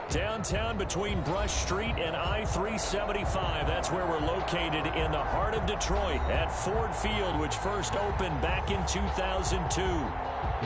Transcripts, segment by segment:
Downtown between Brush Street and I-375. That's where we're located in the heart of Detroit at Ford Field, which first opened back in 2002.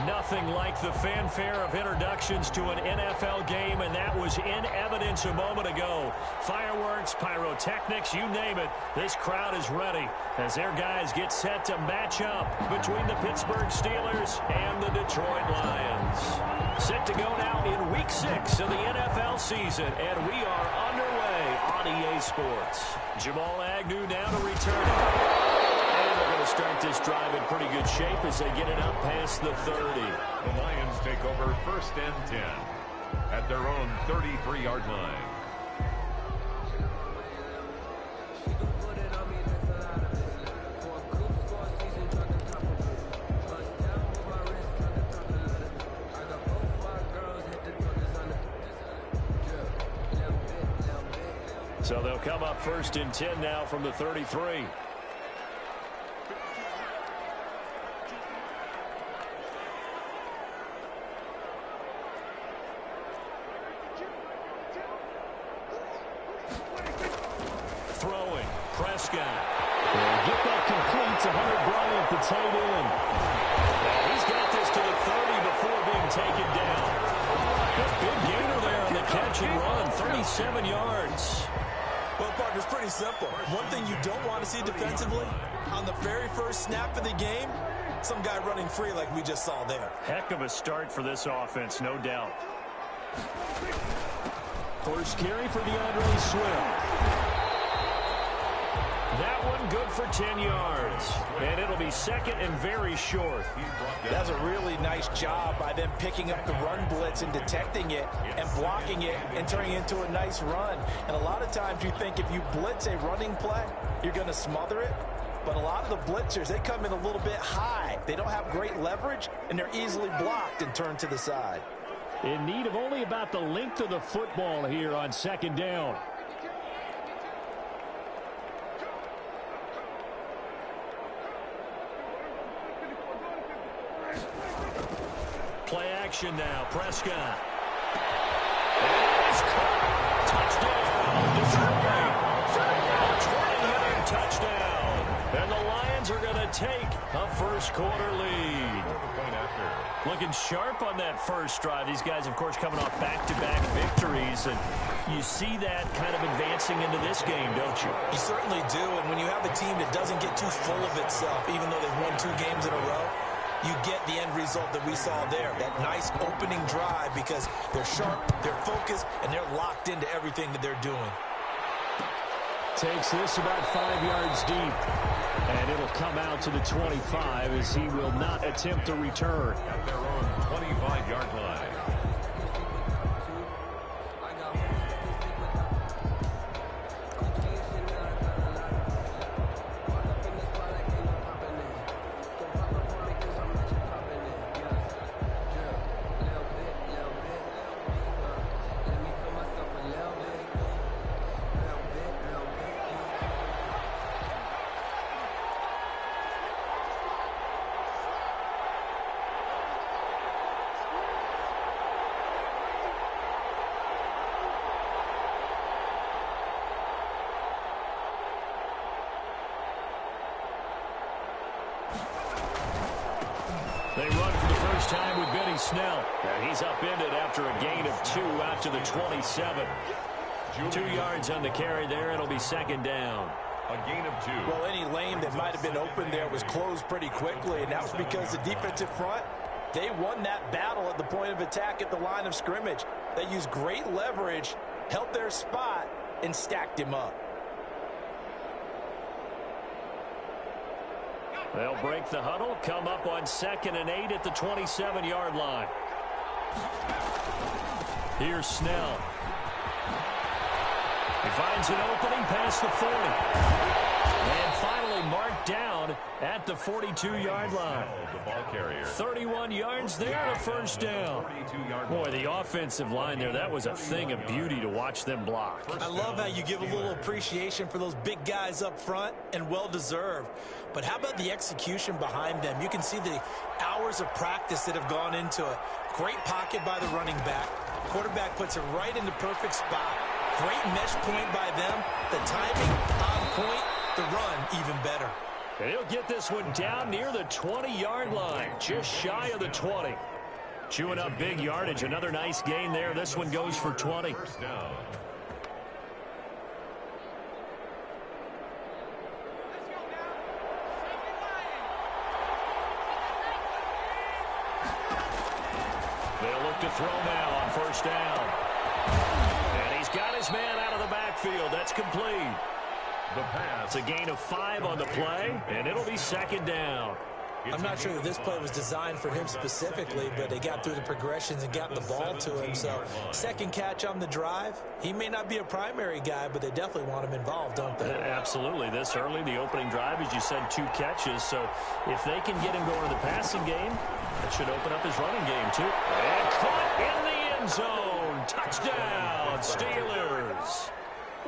Nothing like the fanfare of introductions to an NFL game, and that was in evidence a moment ago. Fireworks, pyrotechnics, you name it. This crowd is ready as their guys get set to match up between the Pittsburgh Steelers and the Detroit Lions. Set to go now in Week 6 of the NFL season, and we are underway on EA Sports. Jamal Agnew now to return it. And they're going to start this drive in pretty good shape as they get it up past the 30. The Lions take over 1st and 10 at their own 33-yard line. So they'll come up 1st and 10 now from the 33. Throwing, Prescott. Get that complete to Hunter Bryant, the tight end. And he's got this to the 30 before being taken down. A big gainer there on the catch and run, 37 yards. Well, partner, it's pretty simple. One thing you don't want to see defensively, on the very first snap of the game, some guy running free like we just saw there. Heck of a start for this offense, no doubt. First carry for DeAndre Swift. That one good for 10 yards. And it'll be second and very short. That's a really nice job by them picking up the run blitz and detecting it and blocking it and turning it into a nice run. And a lot of times you think if you blitz a running play, you're going to smother it. But a lot of the blitzers, they come in a little bit high. They don't have great leverage, and they're easily blocked and turned to the side. In need of only about the length of the football here on 2nd down. Play action now, Prescott. And he's caught. Touchdown, Detroit. A 20-yard touchdown. And the Lions are going to take a first-quarter lead. Looking sharp on that first drive. These guys, of course, coming off back-to-back victories. And you see that kind of advancing into this game, don't you? You certainly do. And when you have a team that doesn't get too full of itself, even though they've won 2 games in a row, you get the end result that we saw there, that nice opening drive, because they're sharp, they're focused, and they're locked into everything that they're doing. Takes this about 5 yards deep, and it'll come out to the 25 as he will not attempt to return. At their own 25-yard line. They run for the first time with Benny Snell. And he's upended after a gain of 2 out to the 27. 2 yards on the carry there. It'll be 2nd down. A gain of 2. Well, any lane that might have been open there was closed pretty quickly, and that was because the defensive front, they won that battle at the point of attack at the line of scrimmage. They used great leverage, held their spot, and stacked him up. They'll break the huddle, come up on 2nd and 8 at the 27-yard line. Here's Snell. He finds an opening past the 40. And finally marked down at the 42-yard line. The ball carrier. 31 yards there, a first down. Boy, the offensive line there, that was a thing of beauty to watch them block. I love how you give a little appreciation for those big guys up front, and well-deserved. But how about the execution behind them? You can see the hours of practice that have gone into it. Great pocket by the running back. Quarterback puts it right in the perfect spot. Great mesh point by them. The timing on point. The run even better. And he'll get this one down near the 20-yard line, just shy of the 20. Chewing up big yardage. Another nice gain there. This one goes for 20. First down. They'll look to throw now on first down. And he's got his man out of the backfield. That's complete. The pass. It's a gain of 5 on the play, and it'll be second down. I'm not sure that this play was designed for him specifically, but they got through the progressions and got the ball to him. So second catch on the drive. He may not be a primary guy, but they definitely want him involved, don't they? Absolutely. This early, the opening drive, as you said, 2 catches. So if they can get him going to the passing game, that should open up his running game, too. And caught in the end zone. Touchdown, Steelers.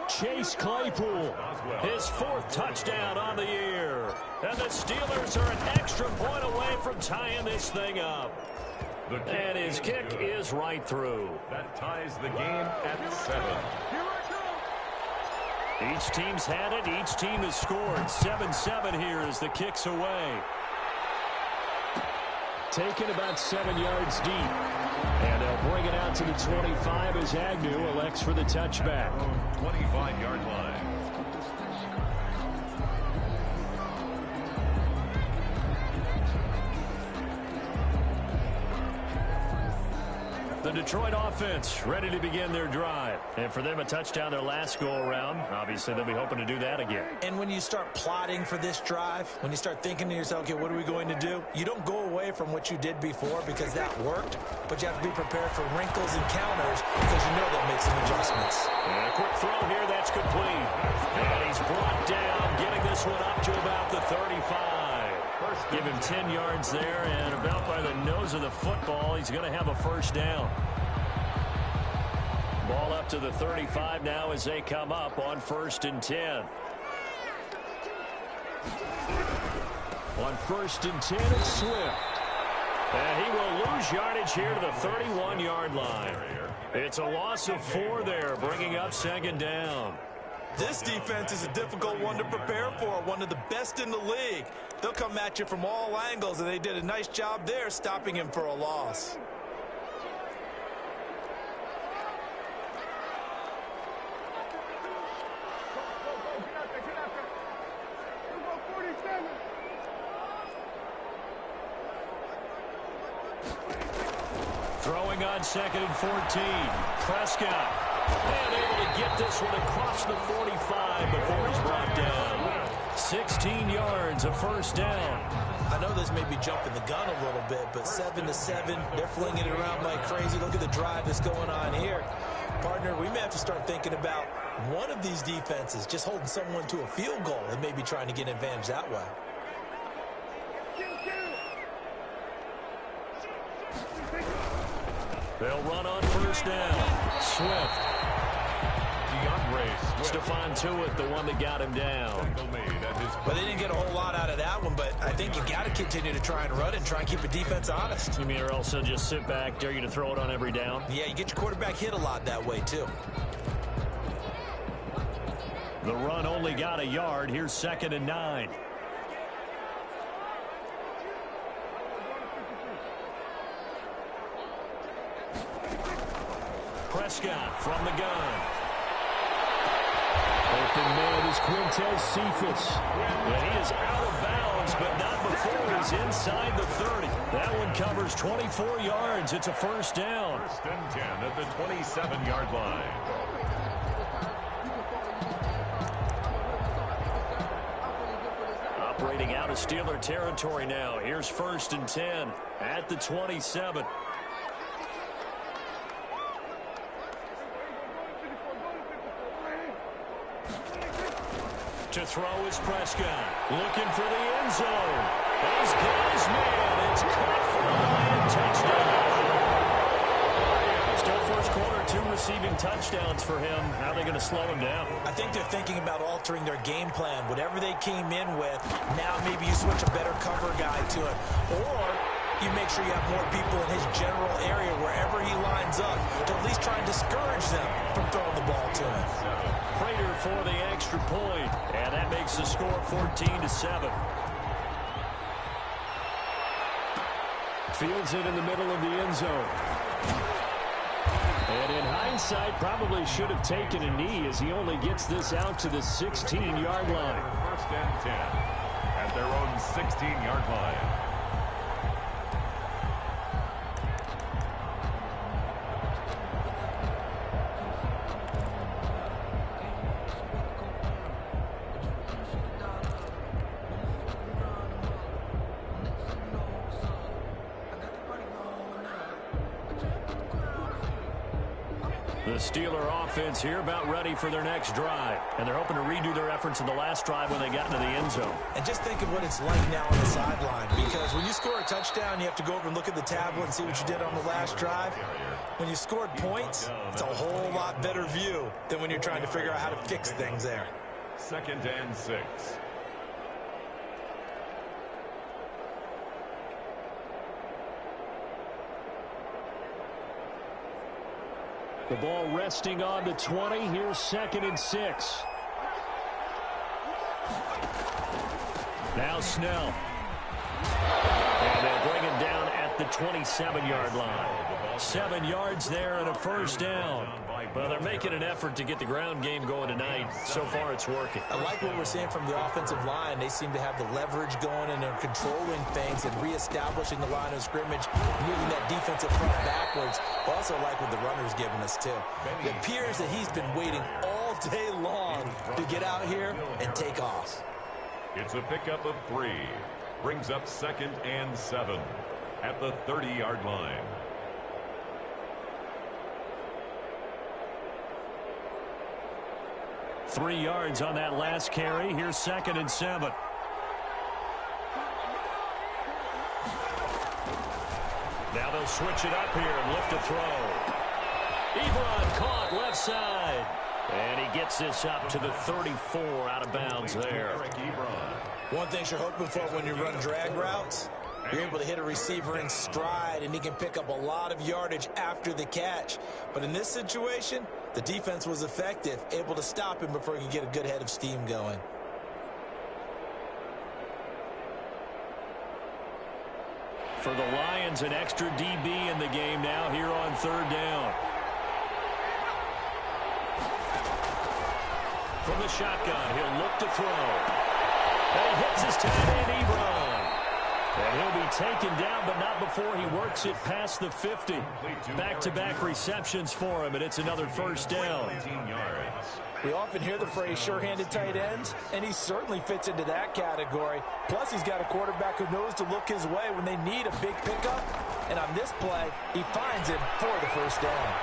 Chase Claypool, his 4th touchdown on the year. And the Steelers are an extra point away from tying this thing up. And his kick is right through. That ties the game at 7. Each team's had it. Each team has scored. 7-7 here as the kick's away. Taken about 7 yards deep. And they'll bring it out to the 25 as Agnew elects for the touchback. 25-yard line. The Detroit offense ready to begin their drive. And for them, a touchdown their last go-around. Obviously, they'll be hoping to do that again. And when you start plotting for this drive, when you start thinking to yourself, okay, what are we going to do? You don't go away from what you did before because that worked, but you have to be prepared for wrinkles and counters because you know that makes some adjustments. And a quick throw here, that's complete. And he's brought down, getting this one up to about the 35. Give him 10 yards there, and about by the nose of the football, he's going to have a first down. Ball up to the 35 now as they come up on 1st and 10. On 1st and 10, it's Swift. And he will lose yardage here to the 31-yard line. It's a loss of 4 there, bringing up 2nd down. This defense is a difficult one to prepare for, one of the best in the league. They'll come at you from all angles, and they did a nice job there stopping him for a loss. Throwing on 2nd and 14. Prescott. And able to get this one across the 45 before he's brought down. 16 yards, a first down. I know this may be jumping the gun a little bit, but 7-7, they're flinging it around like crazy. Look at the drive that's going on here. Partner, we may have to start thinking about one of these defenses just holding someone to a field goal and maybe trying to get an advantage that way. They'll run on first down. Swift. Stephon Tuitt, the one that got him down. Well, they didn't get a whole lot out of that one, but I think you got to continue to try and run and try and keep the defense honest. You mean or else just sit back, dare you to throw it on every down? Yeah, you get your quarterback hit a lot that way, too. The run only got a yard. Here's 2nd and 9. Prescott from the gun. Open man is Quintez Cephas. And he is out of bounds, but not before he's inside the 30. That one covers 24 yards. It's a first down. 1st and 10 at the 27-yard line. Operating out of Steeler territory now. Here's 1st and 10 at the 27. To throw is Prescott. Looking for the end zone. He's got his man. It's caught for a Lion touchdown. Still first quarter, 2 receiving touchdowns for him. How are they going to slow him down? I think they're thinking about altering their game plan. Whatever they came in with, now maybe you switch a better cover guy to it. Or you make sure you have more people in his general area wherever he lines up to at least try and discourage them from throwing the ball to him. Prater for the extra point, and that makes the score 14-7. Fields it in the middle of the end zone. And in hindsight, probably should have taken a knee as he only gets this out to the 16-yard line. First and 10 at their own 16-yard line. The Steeler offense here about ready for their next drive. And they're hoping to redo their efforts in the last drive when they got into the end zone. And just think of what it's like now on the sideline. Because when you score a touchdown, you have to go over and look at the tablet and see what you did on the last drive. When you scored points, it's a whole lot better view than when you're trying to figure out how to fix things there. 2nd and 6. The ball resting on the 20. Here's 2nd and 6. Now Snell. And they'll bring him down at the 27-yard line. 7 yards there and a first down. Well, they're making an effort to get the ground game going tonight. So far, it's working. I like what we're seeing from the offensive line. They seem to have the leverage going, and they're controlling things and reestablishing the line of scrimmage, moving that defensive front backwards. I also like what the runner's giving us, too. It appears that he's been waiting all day long to get out here and take off. It's a pickup of 3. Brings up 2nd and 7 at the 30-yard line. Three yards on that last carry. Here's 2nd and 7. Now they'll switch it up here and lift a throw. Ebron caught left side. And he gets this up to the 34 out of bounds there. One thing you're hoping for when you run drag routes, you're able to hit a receiver in stride, and he can pick up a lot of yardage after the catch. But in this situation, the defense was effective, able to stop him before he could get a good head of steam going. For the Lions, an extra DB in the game now here on 3rd down. From the shotgun, he'll look to throw. And he hits his tight end, Ebron. And he'll be taken down, but not before he works it past the 50. Back-to-back receptions for him, and it's another first down. We often hear the phrase sure-handed tight ends, and he certainly fits into that category. Plus, he's got a quarterback who knows to look his way when they need a big pickup. And on this play, he finds him for the first down.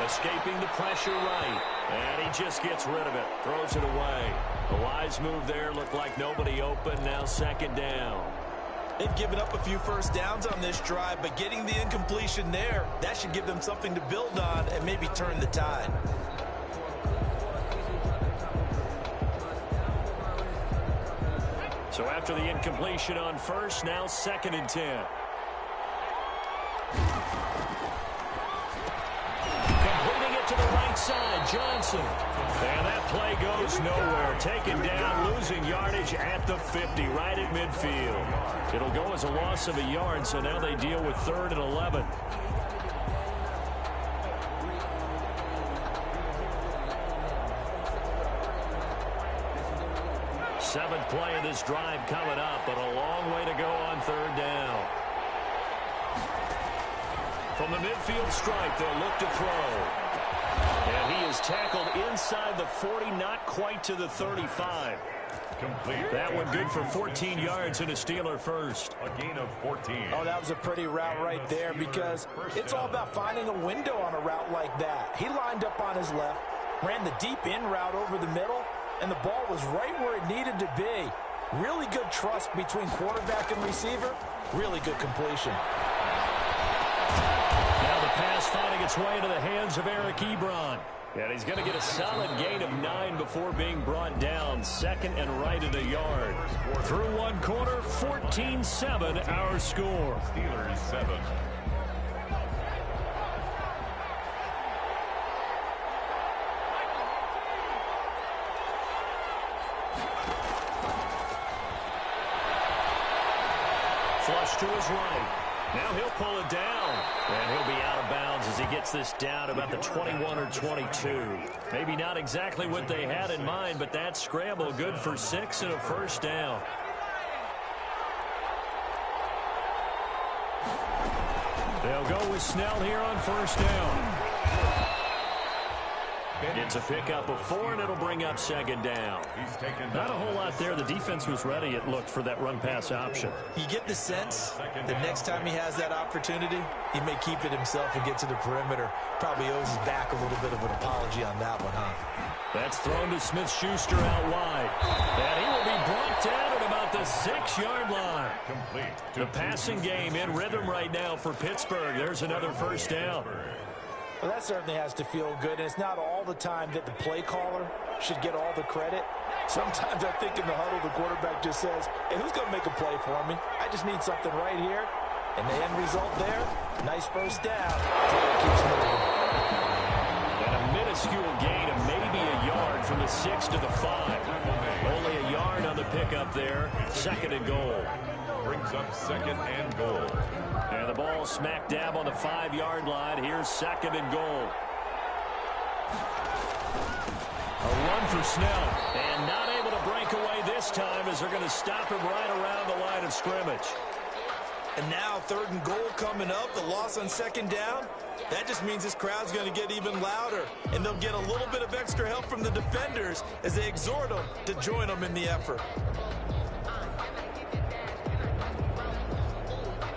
Escaping the pressure right. And he just gets rid of it. Throws it away. A wise move there. Looked like nobody open. Now 2nd down. They've given up a few first downs on this drive, but getting the incompletion there, that should give them something to build on and maybe turn the tide. So after the incompletion on first, now 2nd and 10. Completing it to the right side, Johnson. And that play goes nowhere. Taken down, losing yardage at the 50, right at midfield. It'll go as a loss of a yard, so now they deal with 3rd and 11. Seventh play of this drive coming up, but a long way to go on 3rd down. From the midfield stripe, they'll look to throw. And he is tackled inside the 40, not quite to the 35. Complete. That one good for 14 yards and a Steeler first. A gain of 14. Oh, that was a pretty route right there because it's all about finding a window on a route like that. He lined up on his left, ran the deep in route over the middle, and the ball was right where it needed to be. Really good trust between quarterback and receiver. Really good completion. Now the pass finding its way into the hands of Eric Ebron. And he's going to get a solid gain of 9 before being brought down. Second and right at a yard. Through one quarter, 14-7 our score. Steelers 7. Flush to his right. Now he'll pull it down. And he'll be out of bounds as he gets this down about the 21 or 22. Maybe not exactly what they had in mind, but that scramble good for 6 and a first down. They'll go with Snell here on first down. It's a pickup of 4, and it'll bring up second down. Not a whole lot there. The defense was ready, it looked, for that run-pass option. You get the sense that next time he has that opportunity, he may keep it himself and get to the perimeter. Probably owes his back a little bit of an apology on that one, huh? That's thrown to Smith-Schuster out wide. And he will be brought down at about the 6-yard line. Complete. The passing game in rhythm right now for Pittsburgh. There's another first down. Well, that certainly has to feel good, and it's not all the time that the play caller should get all the credit. Sometimes I think in the huddle, the quarterback just says, hey, who's going to make a play for me? I just need something right here. And the end result there, nice first down. Keeps moving. And a minuscule gain of maybe a yard from the 6 to the 5. Only a yard on the pickup there. Second and goal. Brings up second and goal. And the ball smack dab on the 5-yard line. Here's second and goal. A run for Snell. And not able to break away this time as they're going to stop him right around the line of scrimmage. And now third and goal coming up. The loss on second down. That just means this crowd's going to get even louder. And they'll get a little bit of extra help from the defenders as they exhort them to join them in the effort.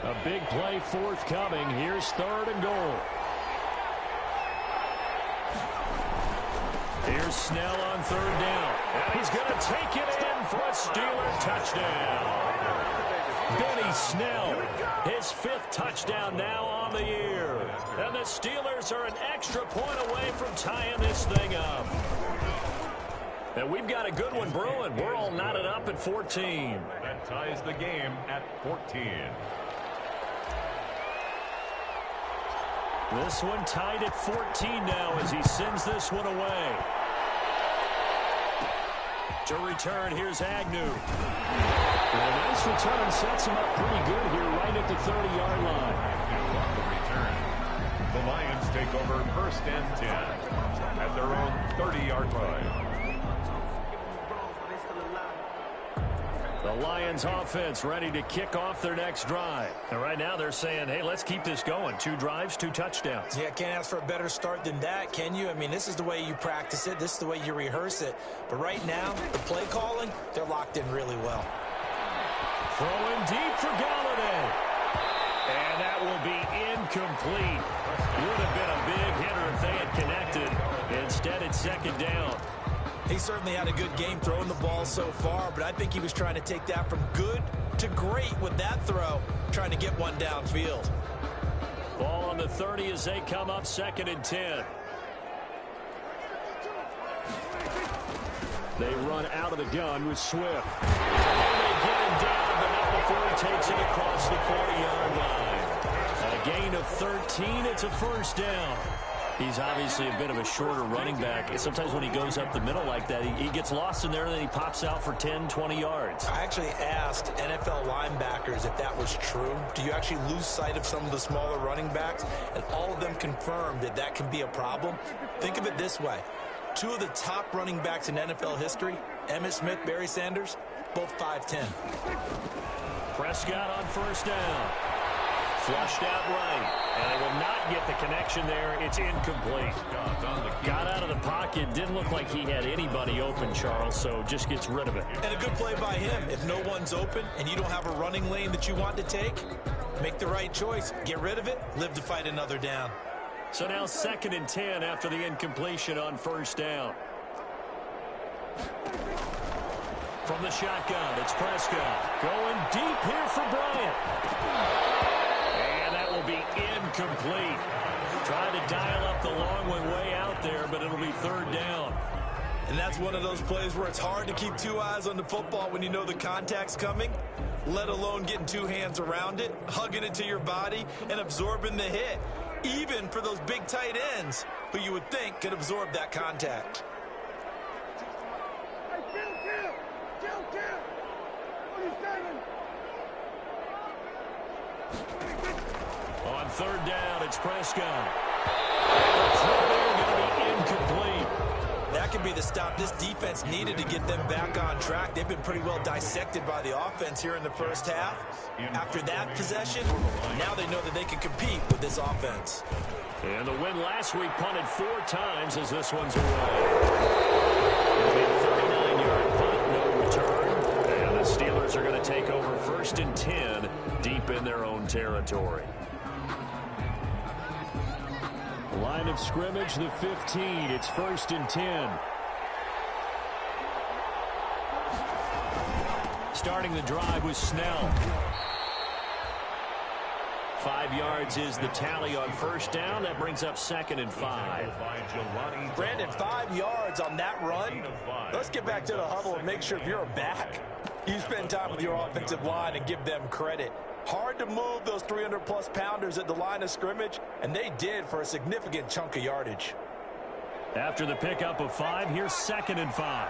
A big play forthcoming. Here's third and goal. Here's Snell on third down. And he's going to take it in for a Steeler touchdown. Benny Snell, his 5th touchdown now on the year. And the Steelers are an extra point away from tying this thing up. And we've got a good one brewing. We're all knotted up at 14. That ties the game at 14. This one tied at 14 now as he sends this one away. To return, here's Agnew. And a nice return sets him up pretty good here right at the 30-yard line. On the return, the Lions take over first and 10 at their own 30-yard line. The Lions offense ready to kick off their next drive. And right now they're saying, hey, let's keep this going. 2 drives, 2 touchdowns. Yeah, can't ask for a better start than that, can you? I mean, this is the way you practice it. This is the way you rehearse it. But right now, the play calling, they're locked in really well. Throwing deep for Galladay. And that will be incomplete. Would have been a big hitter if they had connected. Instead, it's second down. He certainly had a good game throwing the ball so far, but I think he was trying to take that from good to great with that throw, trying to get one downfield. Ball on the 30 as they come up second and 10. They run out of the gun with Swift. And they get him down, but not before he takes it across the 40-yard line. A gain of 13, it's a first down. He's obviously a bit of a shorter running back. Sometimes when he goes up the middle like that, he gets lost in there, and then he pops out for 10, 20 yards. I actually asked NFL linebackers if that was true. Do you actually lose sight of some of the smaller running backs? And all of them confirmed that that can be a problem. Think of it this way. 2 of the top running backs in NFL history, Emmitt Smith, Barry Sanders, both 5'10". Prescott on first down. Flushed out right. And they will not get the connection there. It's incomplete. Got out of the pocket. Didn't look like he had anybody open, Charles, so just gets rid of it. And a good play by him. If no one's open and you don't have a running lane that you want to take, make the right choice. Get rid of it. Live to fight another down. So now second and 10 after the incompletion on first down. From the shotgun, it's Prescott. Going deep here for Bryant. will be incomplete. Trying to dial up the long one way out there, but it'll be third down. And that's one of those plays where it's hard to keep two eyes on the football when you know the contact's coming, let alone getting two hands around it, hugging it to your body, and absorbing the hit, even for those big tight ends who you would think could absorb that contact. On third down, it's Prescott. The throw there going to be incomplete. That could be the stop this defense needed to get them back on track. They've been pretty well dissected by the offense here in the first half. After that possession, now they know that they can compete with this offense. And the win last week punted 4 times as this one's away. It'll be a 39-yard punt, no return. And the Steelers are going to take over 1st and 10 deep in their own territory. Line of scrimmage, the 15. It's 1st and 10. Starting the drive with Snell. 5 yards is the tally on first down. That brings up 2nd and 5. Brandon, 5 yards on that run. Let's get back to the huddle and make sure if you're a back, you spend time with your offensive line and give them credit. Hard to move those 300-plus pounders at the line of scrimmage, and they did for a significant chunk of yardage. After the pickup of 5, here's 2nd and 5.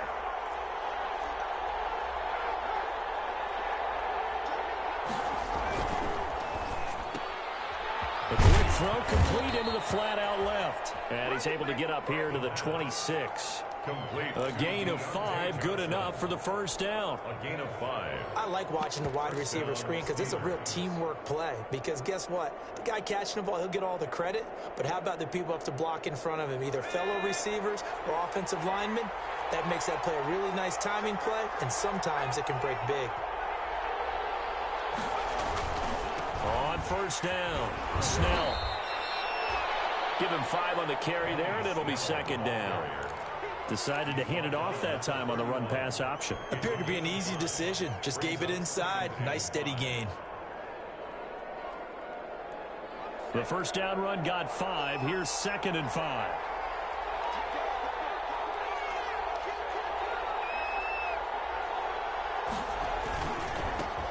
The quick throw complete into the flat out left. And he's able to get up here to the 26. Complete. A gain of 5, good enough for the first down. A gain of 5. I like watching the wide receiver screen because it's a real teamwork play. Because guess what? The guy catching the ball, he'll get all the credit. But how about the people up to block in front of him, either fellow receivers or offensive linemen? That makes that play a really nice timing play, and sometimes it can break big. On first down, Snell. Give him 5 on the carry there, and it'll be 2nd down. Decided to hand it off that time on the run-pass option. Appeared to be an easy decision. Just gave it inside. Nice, steady gain. The first down run got 5. Here's 2nd and 5.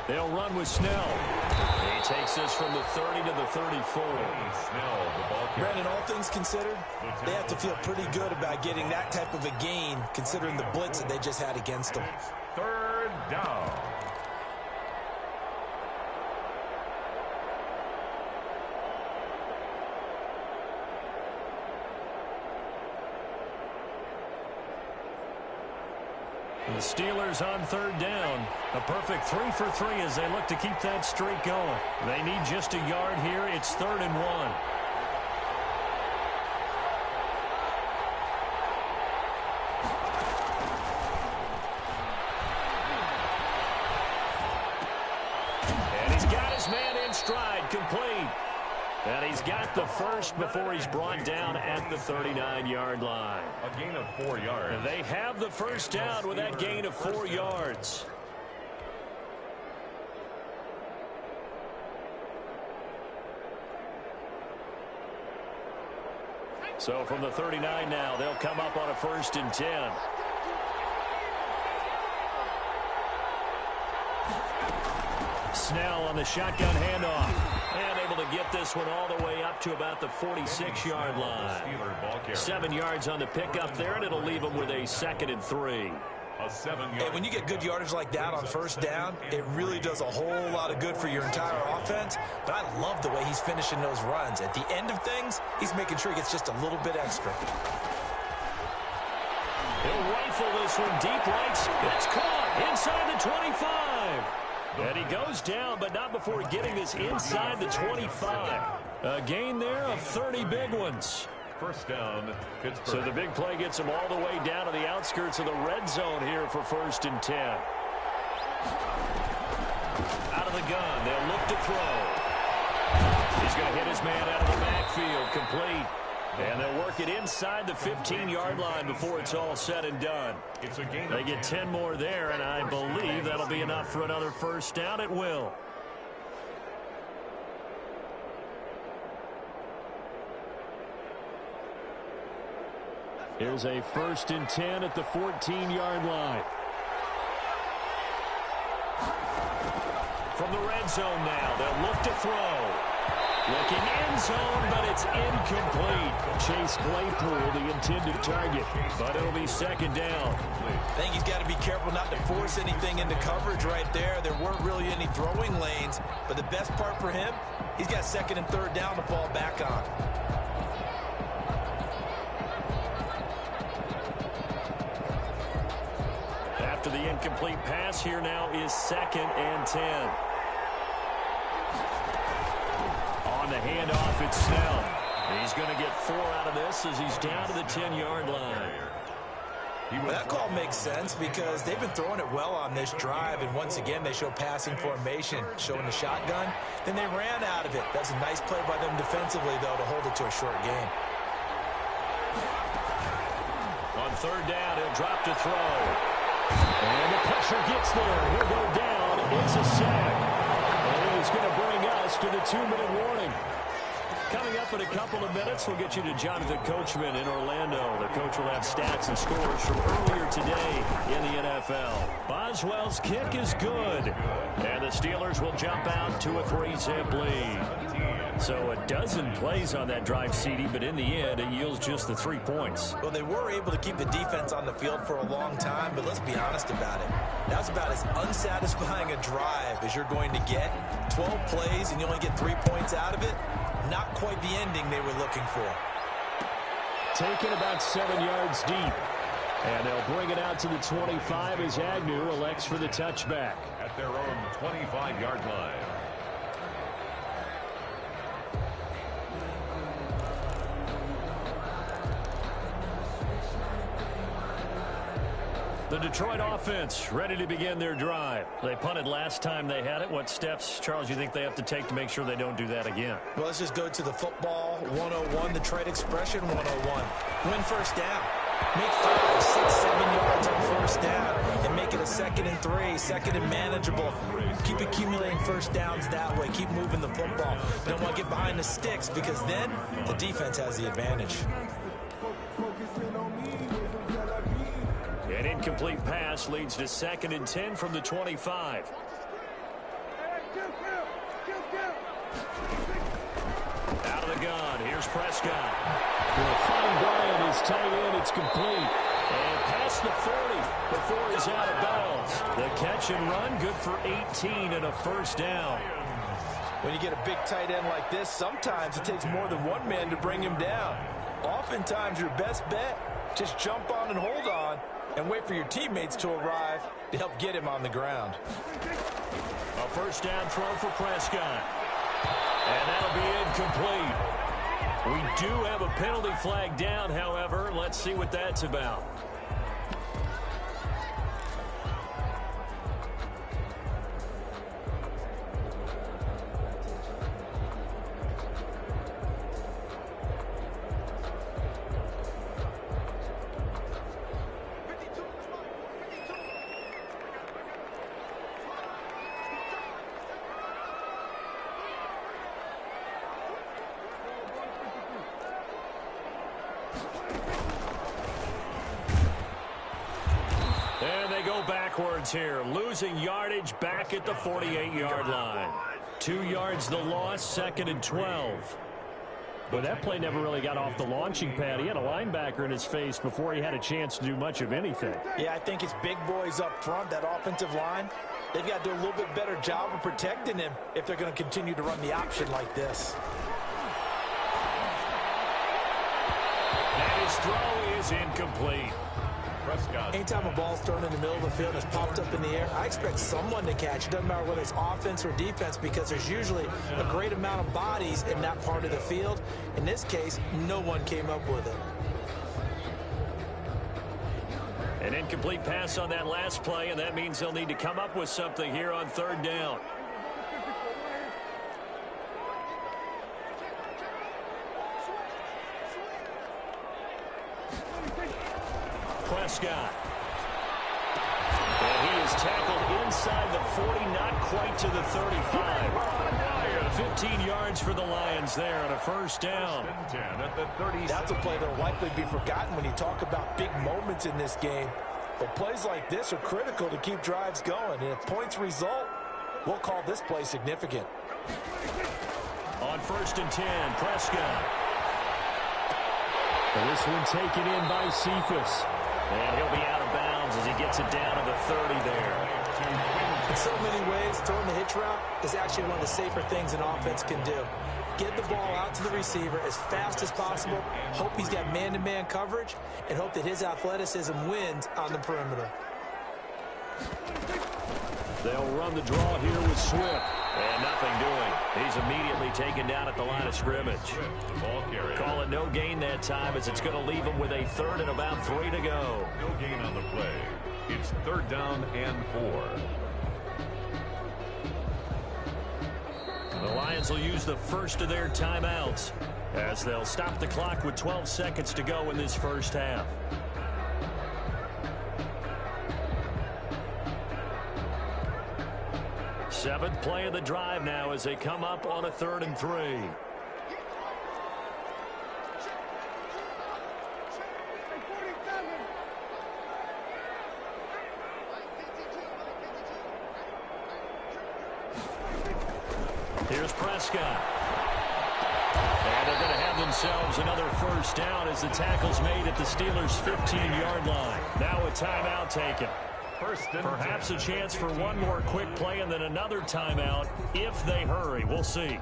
They'll run with Snell. He takes this from the 30 to the 34. Brandon, all things considered, they have to feel pretty good about getting that type of a gain, considering the blitz that they just had against them. 3rd down. The Steelers on 3rd down. A perfect 3 for 3 as they look to keep that streak going. They need just a yard here. It's 3rd and 1. And he's got his man in stride, complete. And he's got the first before he's brought down at the 39-yard line. A gain of 4 yards. And they have the first down with that gain of 4 yards. So from the 39 now, they'll come up on a 1st and 10. Snell on the shotgun handoff. And able to get this one all the way up to about the 46-yard line. 7 yards on the pickup there, and it'll leave them with a 2nd and 3. Hey, when you get good yardage like that on first down, it really does a whole lot of good for your entire offense. But I love the way he's finishing those runs. At the end of things, he's making sure he gets just a little bit extra. He'll rifle this one deep right. It's caught inside the 25. And he goes down, but not before getting this inside the 25. A gain there of 30 big ones. First down, Pittsburgh. So the big play gets him all the way down to the outskirts of the red zone here for 1st and 10. Out of the gun, they'll look to throw. He's going to hit his man out of the backfield, complete. And they'll work it inside the 15-yard line before it's all said and done. They get 10 more there, and I believe that'll be enough for another first down. It will. Here's a 1st and 10 at the 14-yard line. From the red zone now, they'll look to throw. Looking end zone, but it's incomplete. Chase Claypool, the intended target, but it'll be 2nd down. I think he's got to be careful not to force anything into coverage right there. There weren't really any throwing lanes, but the best part for him, he's got 2nd and 3rd down to fall back on. After the incomplete pass, here now is 2nd and 10. On the handoff, it's Snell. He's going to get 4 out of this as he's down to the 10-yard line. Well, that call makes sense because they've been throwing it well on this drive, and once again they show passing formation, showing the shotgun. Then they ran out of it. That's a nice play by them defensively, though, to hold it to a short gain. On 3rd down, he'll drop to throw. And the pressure gets there. He'll go down. It's a sack. And he's going to bring us to the 2-minute warning. Coming up in a couple of minutes, we'll get you to Jonathan Coachman in Orlando. The coach will have stats and scores from earlier today in the NFL. Boswell's kick is good. And the Steelers will jump out to a 3-zip lead. So a dozen plays on that drive, CD, but in the end, it yields just the 3 points. Well, they were able to keep the defense on the field for a long time, but let's be honest about it. That's about as unsatisfying a drive as you're going to get. 12 plays and you only get 3 points out of it. Not quite the ending they were looking for. Taken about 7 yards deep. And they'll bring it out to the 25 as Agnew elects for the touchback. At their own 25-yard line. The Detroit offense ready to begin their drive. They punted last time they had it. What steps, Charles, you think they have to take to make sure they don't do that again? Well, let's just go to the football 101, the trade expression 101. Win 1st down. Make 5, 6, 7 yards on 1st down and make it a 2nd and 3, 2nd and manageable. Keep accumulating 1st downs that way. Keep moving the football. You don't want to get behind the sticks because then the defense has the advantage. An incomplete pass leads to 2nd and 10 from the 25. Out of the gun. Here's Prescott. Will find Bryant is tight end. It's complete. And past the 40 before he's out of bounds. The catch and run, good for 18 and a 1st down. When you get a big tight end like this, sometimes it takes more than one man to bring him down. Oftentimes, your best bet, just jump on and hold on and wait for your teammates to arrive to help get him on the ground. A 1st down throw for Prescott. And that'll be incomplete. We do have a penalty flag down, however. Let's see what that's about. Backwards here, losing yardage back at the 48-yard line. 2 yards the loss, 2nd and 12. But that play never really got off the launching pad. He had a linebacker in his face before he had a chance to do much of anything. Yeah, I think it's big boys up front, that offensive line. They've got to do a little bit better job of protecting him if they're going to continue to run the option like this. And his throw is incomplete. Prescott. Anytime a ball's thrown in the middle of the field and it's popped up in the air, I expect someone to catch. It doesn't matter whether it's offense or defense because there's usually a great amount of bodies in that part of the field. In this case, no one came up with it. An incomplete pass on that last play, and that means they'll need to come up with something here on 3rd down. Prescott. And he is tackled inside the 40, not quite to the 35. 15 yards for the Lions there on a first down. 10 at the 30. That's a play that will likely be forgotten when you talk about big moments in this game. But plays like this are critical to keep drives going. And if points result, we'll call this play significant. On 1st and 10, Prescott. And this one taken in by Cephas. And he'll be out of bounds as he gets it down to the 30 there. In so many ways, throwing the hitch route is actually one of the safer things an offense can do. Get the ball out to the receiver as fast as possible, hope he's got man-to-man coverage, and hope that his athleticism wins on the perimeter. They'll run the draw here with Swift. And nothing doing. He's immediately taken down at the line of scrimmage. Ball carrier. Call it no gain that time as it's going to leave him with a 3rd and about 3 to go. No gain on the play. It's 3rd down and 4. The Lions will use the first of their timeouts as they'll stop the clock with 12 seconds to go in this first half. Seventh play of the drive now as they come up on a 3rd and 3. Here's Prescott. And they're going to have themselves another first down as the tackle's made at the Steelers' 15-yard line. Now a timeout taken. Perhaps a chance for one more quick play and then another timeout if they hurry. We'll see.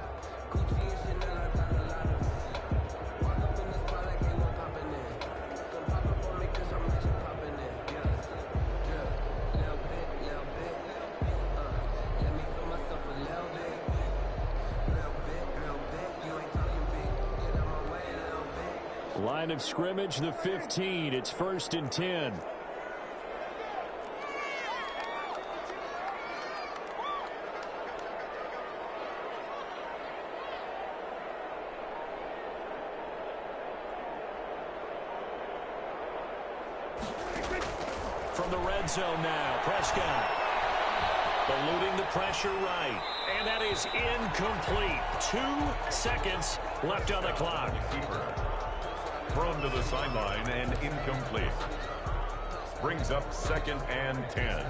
Line of scrimmage, the 15. It's 1st and 10. From the red zone now, Prescott. Eluding the pressure right. And that is incomplete. 2 seconds left on the clock. Thrown to the sideline and incomplete. Brings up 2nd and 10.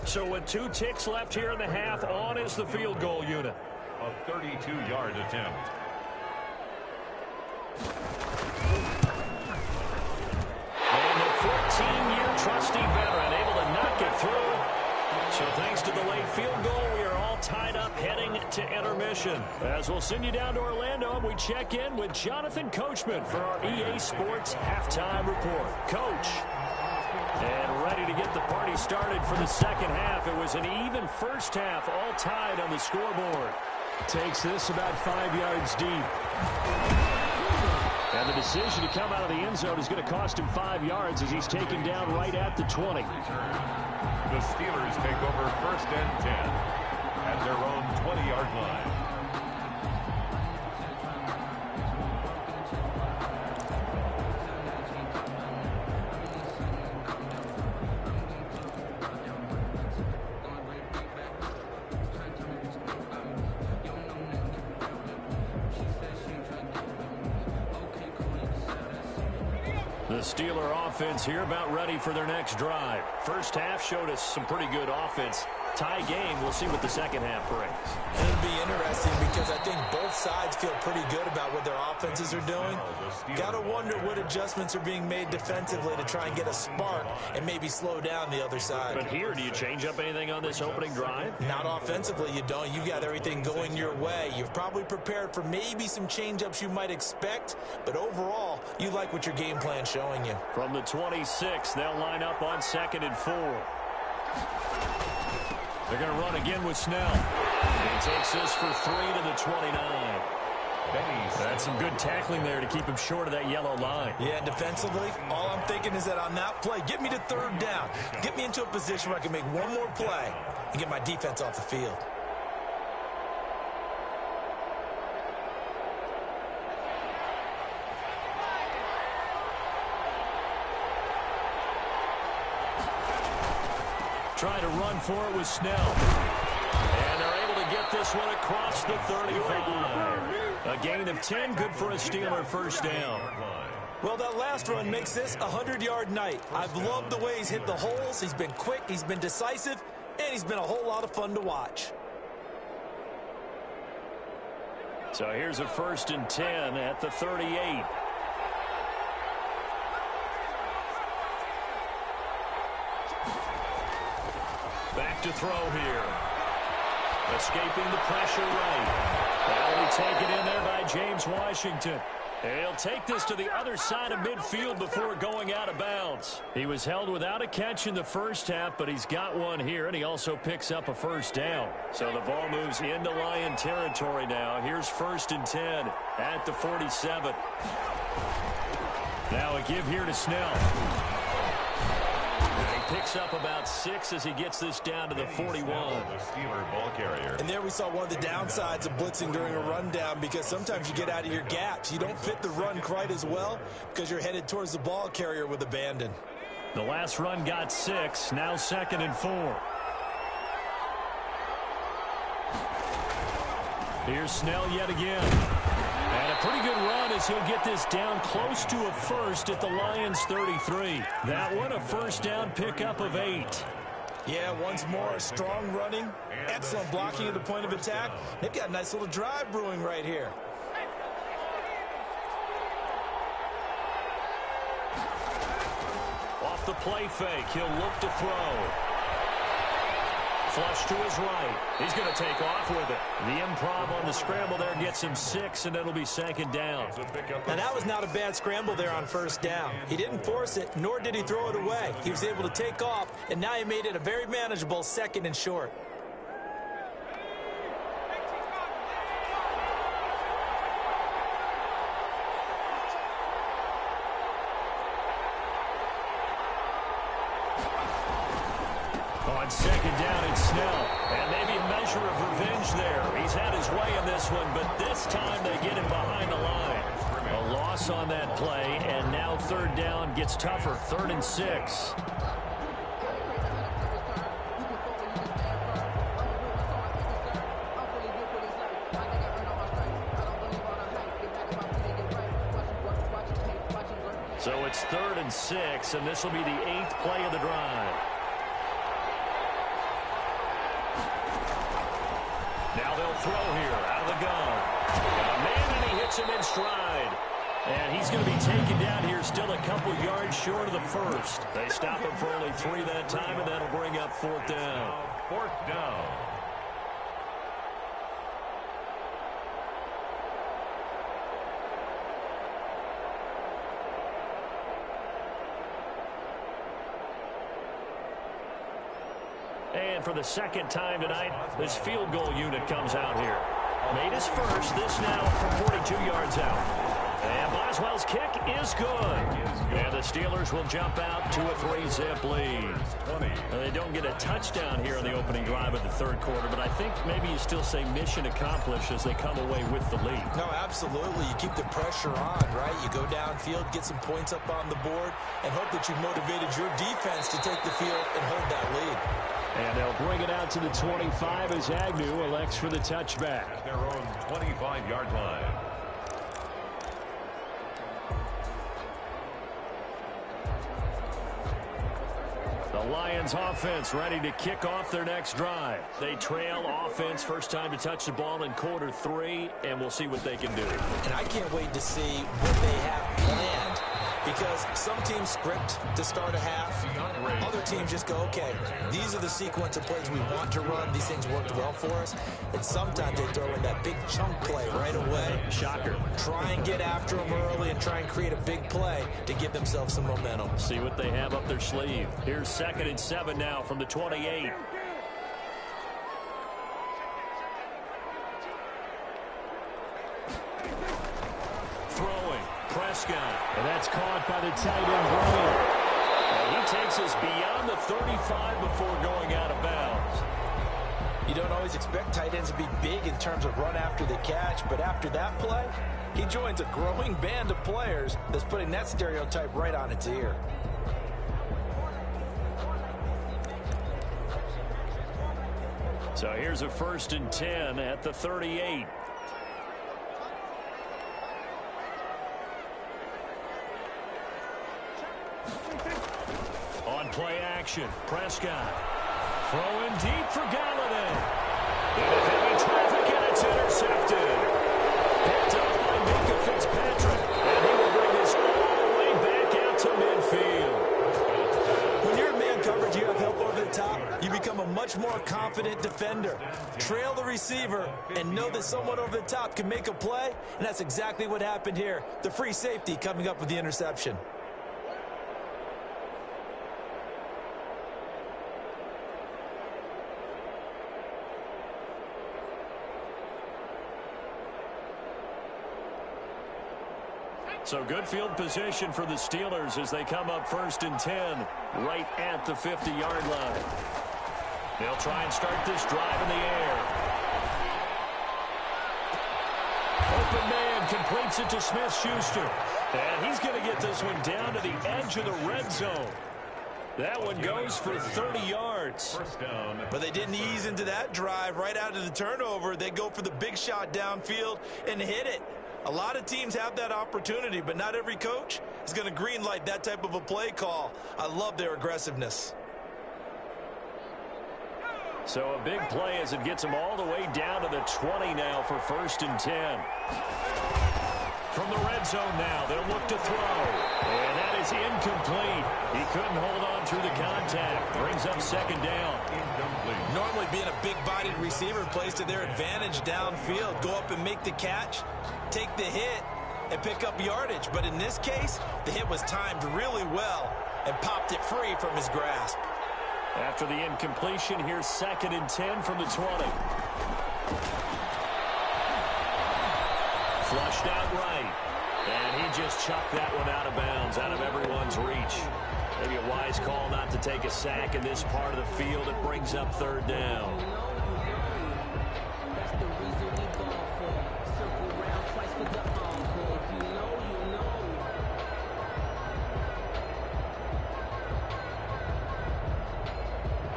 So with 2 ticks left here in the half, on is the field goal unit. A 32-yard attempt. And the 14-year trusty veteran able to knock it through. So thanks to the late field goal, we are all tied up heading to intermission. As we'll send you down to Orlando, and we check in with Jonathan Coachman for our EA Sports Halftime Report. Coach. And ready to get the party started for the second half. It was an even first half, all tied on the scoreboard. Takes this about 5 yards deep. And the decision to come out of the end zone is going to cost him 5 yards as he's taken down right at the 20. The Steelers take over 1st and 10 at their own 20-yard line. The Steeler offense here about ready for their next drive. First half showed us some pretty good offense. Tie game. We'll see what the second half brings. It'll be interesting because I think both sides feel pretty good about what their offenses are doing. Got to wonder what adjustments are being made defensively to try and get a spark and maybe slow down the other side. But here, do you change up anything on this opening drive? Not offensively, you don't. You got everything going your way. You've probably prepared for maybe some change-ups you might expect, but overall, you like what your game plan's showing you. From the 26, they'll line up on 2nd and 4. They're going to run again with Snell. He takes this for 3 to the 29. That's some good tackling there to keep him short of that yellow line. Yeah, defensively, all I'm thinking is that on that play, get me to 3rd down. Get me into a position where I can make one more play and get my defense off the field. Trying to run for it with Snell. And they're able to get this one across the 35. A gain of 10, good for a Steeler first down. Well, that last run makes this a 100-yard night. I've loved the way he's hit the holes. He's been quick, he's been decisive, and he's been a whole lot of fun to watch. So here's a 1st and 10 at the 38. Back to throw here. Escaping the pressure right. That'll be taken in there by James Washington. He'll take this to the other side of midfield before going out of bounds. He was held without a catch in the first half, but he's got one here, and he also picks up a first down. So the ball moves into Lion territory now. Here's 1st and 10 at the 47. Now a give here to Snell. He picks up about 6 as he gets this down to the 41. The Steeler ball carrier. And there we saw one of the downsides of blitzing during a rundown, because sometimes you get out of your gaps. You don't fit the run quite as well because you're headed towards the ball carrier with abandon. The last run got 6. Now 2nd and 4. Here's Snell yet again. And a pretty good run as he'll get this down close to a first at the Lions 33. That one a first down pickup of 8. Yeah, once more, strong running, excellent blocking at the point of attack. They've got a nice little drive brewing right here. Off the play fake, he'll look to throw. Flush to his right. He's going to take off with it. The improv on the scramble there gets him 6, and it'll be 2nd down. Now, that was not a bad scramble there on first down. He didn't force it, nor did he throw it away. He was able to take off, and now he made it a very manageable 2nd and short. On 2nd down, it's Snell. And maybe a measure of revenge there. He's had his way in this one, but this time they get him behind the line. A loss on that play, and now 3rd down gets tougher. 3rd and 6. So it's 3rd and 6, and this will be the 8th play of the drive. Now they'll throw here out of the gun. Got a man, and he hits him in stride. And he's going to be taken down here, still a couple yards short of the first. They stop him for only 3 that time, and that'll bring up 4th down. 4th down. And for the 2nd time tonight, this field goal unit comes out here. Made his first, this now from 42 yards out. And Boswell's kick is good. And the Steelers will jump out to a 3-zip lead. Now, they don't get a touchdown here in the opening drive of the 3rd quarter, but I think maybe you still say mission accomplished as they come away with the lead. No, absolutely. You keep the pressure on, right? You go downfield, get some points up on the board, and hope that you've motivated your defense to take the field and hold that lead. And they'll bring it out to the 25 as Agnew elects for the touchback. At their own 25-yard line. The Lions offense ready to kick off their next drive. They trail offense, first time to touch the ball in quarter 3, and we'll see what they can do. And I can't wait to see what they have planned, because some teams script to start a half. Other teams just go, okay, these are the sequence of plays we want to run. These things worked well for us. And sometimes they throw in that big chunk play right away. Shocker. Try and get after them early and try and create a big play to give themselves some momentum. See what they have up their sleeve. Here's 2nd and 7 now from the 28. Throwing. Prescott. And that's caught by the tight end, Bryant. And he takes us beyond the 35 before going out of bounds. You don't always expect tight ends to be big in terms of run after the catch, but after that play, he joins a growing band of players that's putting that stereotype right on its ear. So here's a 1st and 10 at the 38. On play action, Prescott. Throwing deep for Galladay. Into heavy traffic, and it's intercepted. Picked up by Minka Fitzpatrick. And he will bring this all the way back out to midfield. When you're in man coverage, you have help over the top. You become a much more confident defender. Trail the receiver and know that someone over the top can make a play, and that's exactly what happened here. The free safety coming up with the interception. So good field position for the Steelers as they come up 1st and 10 right at the 50-yard line. They'll try and start this drive in the air. Open man completes it to Smith-Schuster. And he's going to get this one down to the edge of the red zone. That one goes for 30 yards. First down. But they didn't ease into that drive right out of the turnover. They go for the big shot downfield and hit it. A lot of teams have that opportunity, but not every coach is going to green light that type of a play call. I love their aggressiveness. So a big play as it gets them all the way down to the 20 now for 1st and 10. From the red zone now, they'll look to throw. And that is incomplete. He couldn't hold on through the contact. Brings up 2nd down. Normally being a big-bodied receiver plays to their advantage downfield. Go up and make the catch, take the hit, and pick up yardage. But in this case, the hit was timed really well and popped it free from his grasp. After the incompletion, here's 2nd and 10 from the 20. Flushed out right. And he just chucked that one out of bounds, out of everyone's reach. Maybe a wise call not to take a sack in this part of the field. It brings up 3rd down.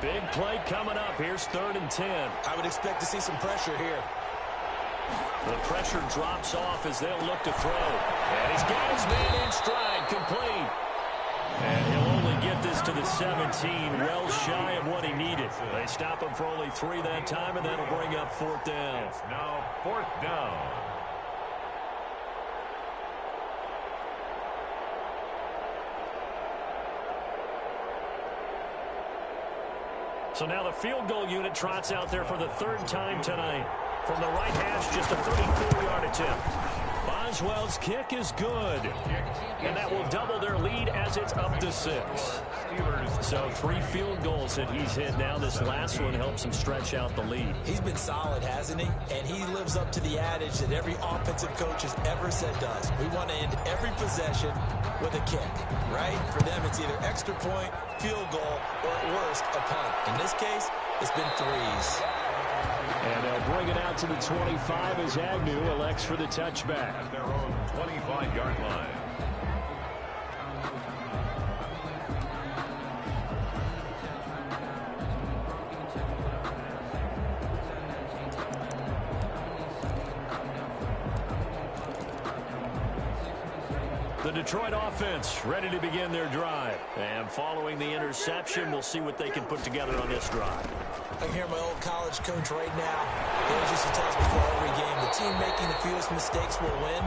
Big play coming up. Here's 3rd and 10. I would expect to see some pressure here. The pressure drops off as they'll look to throw. And he's got his man in stride, complete. And he'll only get this to the 17, well shy of what he needed. They stop him for only 3 that time, and that'll bring up 4th down. It's now 4th down. So now the field goal unit trots out there for the 3rd time tonight. From the right hash, just a 34-yard attempt. Boswell's kick is good. And that will double their lead as it's up to 6. So 3 field goals that he's hit now. This last one helps him stretch out the lead. He's been solid, hasn't he? And he lives up to the adage that every offensive coach has ever said does. We want to end every possession with a kick, right? For them, it's either extra point, field goal, or at worst, a punt. In this case, it's been 3s. And they'll bring it out to the 25 as Agnew elects for the touchback. At their own 25-yard line. The Detroit offense ready to begin their drive. And following the interception, we'll see what they can put together on this drive. I can hear my old college coach right now. He always used to tell us before every game, the team making the fewest mistakes will win.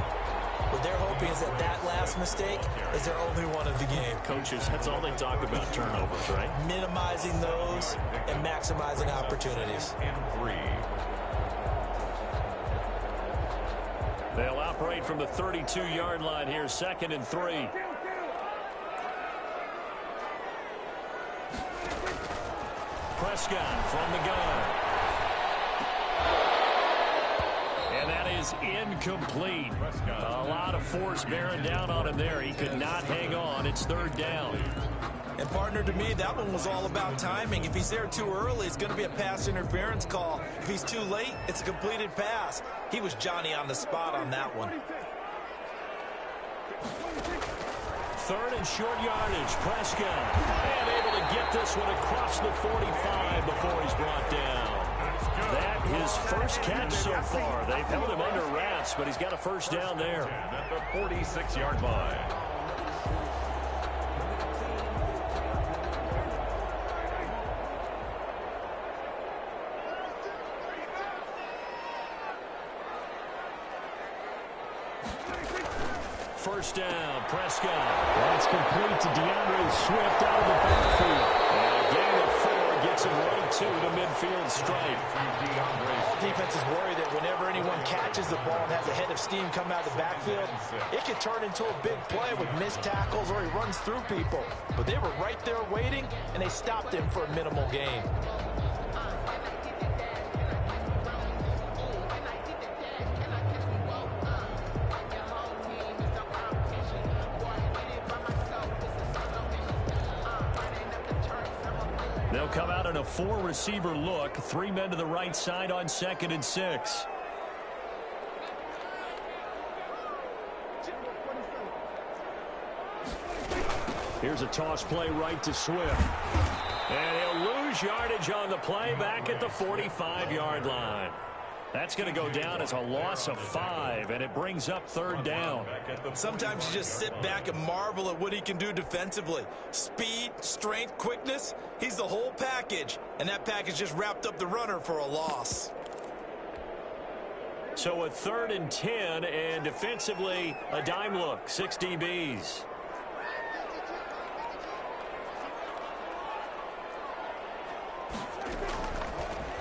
What they're hoping is that last mistake is their only one of the game. Coaches, that's all they talk about, turnovers, right? Minimizing those and maximizing opportunities. And 3. They'll operate from the 32-yard line here, 2nd and 3. Prescott from the gun. And that is incomplete. A lot of force bearing down on him there. He could not hang on. It's 3rd down. And, partner, to me, that one was all about timing. If he's there too early, it's going to be a pass interference call. If he's too late, it's a completed pass. He was Johnny on the spot on that one. 3rd and short yardage. Prescott. And able to get this one across the 45 before he's brought down. that his first catch so far. They've held him under wraps, but he's got a first down there. At the 46-yard line. First down, Prescott. That's complete to DeAndre Swift out of the backfield. And a gain of 4 gets him right to the midfield stripe. All defenses worry that whenever anyone catches the ball and has a head of steam come out of the backfield, it could turn into a big play with missed tackles or he runs through people. But they were right there waiting, and they stopped him for a minimal gain. They'll come out in a 4-receiver look. 3 men to the right side on 2nd and 6. Here's a toss play right to Swift. And he'll lose yardage on the play back at the 45-yard line. That's going to go down as a loss of 5, and it brings up 3rd down. Sometimes you just sit back and marvel at what he can do defensively. Speed, strength, quickness, he's the whole package. And that package just wrapped up the runner for a loss. So a 3rd and 10, and defensively a dime look, 6 DBs.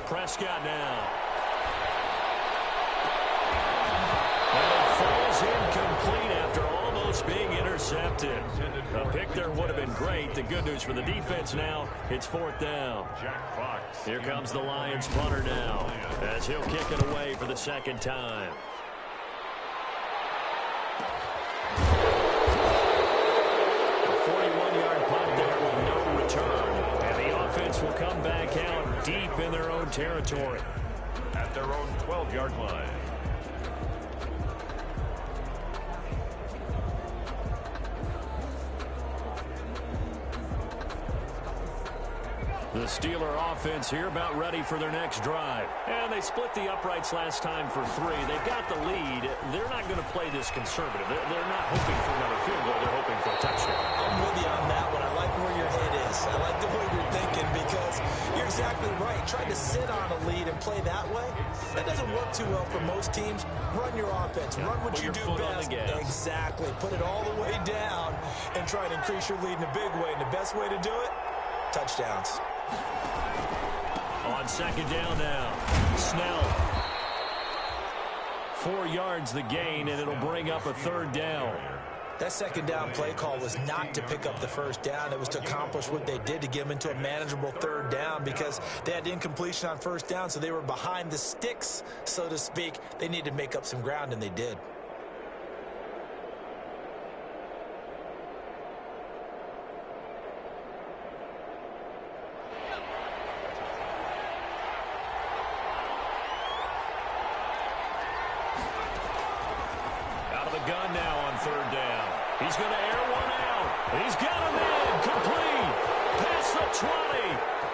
Prescott now. Incomplete after almost being intercepted. A pick there would have been great. The good news for the defense now, it's 4th down. Here comes the Lions punter now as he'll kick it away for the 2nd time. A 41-yard punt there with no return. And the offense will come back out deep in their own territory. At their own 12-yard line. The Steeler offense here about ready for their next drive. And they split the uprights last time for 3. They've got the lead. They're not going to play this conservative. They're not hoping for another field goal. They're hoping for a touchdown. I'm with you on that one. I like where your head is. I like the way you're thinking because you're exactly right. Trying to sit on a lead and play that way, that doesn't work too well for most teams. Run your offense. Run what you do best. Exactly. Put it all the way down and try to increase your lead in a big way. And the best way to do it, touchdowns. On 2nd down now, Snell. 4 yards the gain, and it'll bring up a 3rd down. That 2nd down play call was not to pick up the 1st down. It was to accomplish what they did to get them into a manageable 3rd down because they had incompletion on 1st down, so they were behind the sticks, so to speak. They needed to make up some ground, and they did. Gun now on 3rd down. He's going to air one out. He's got him in. Complete. Past the 20.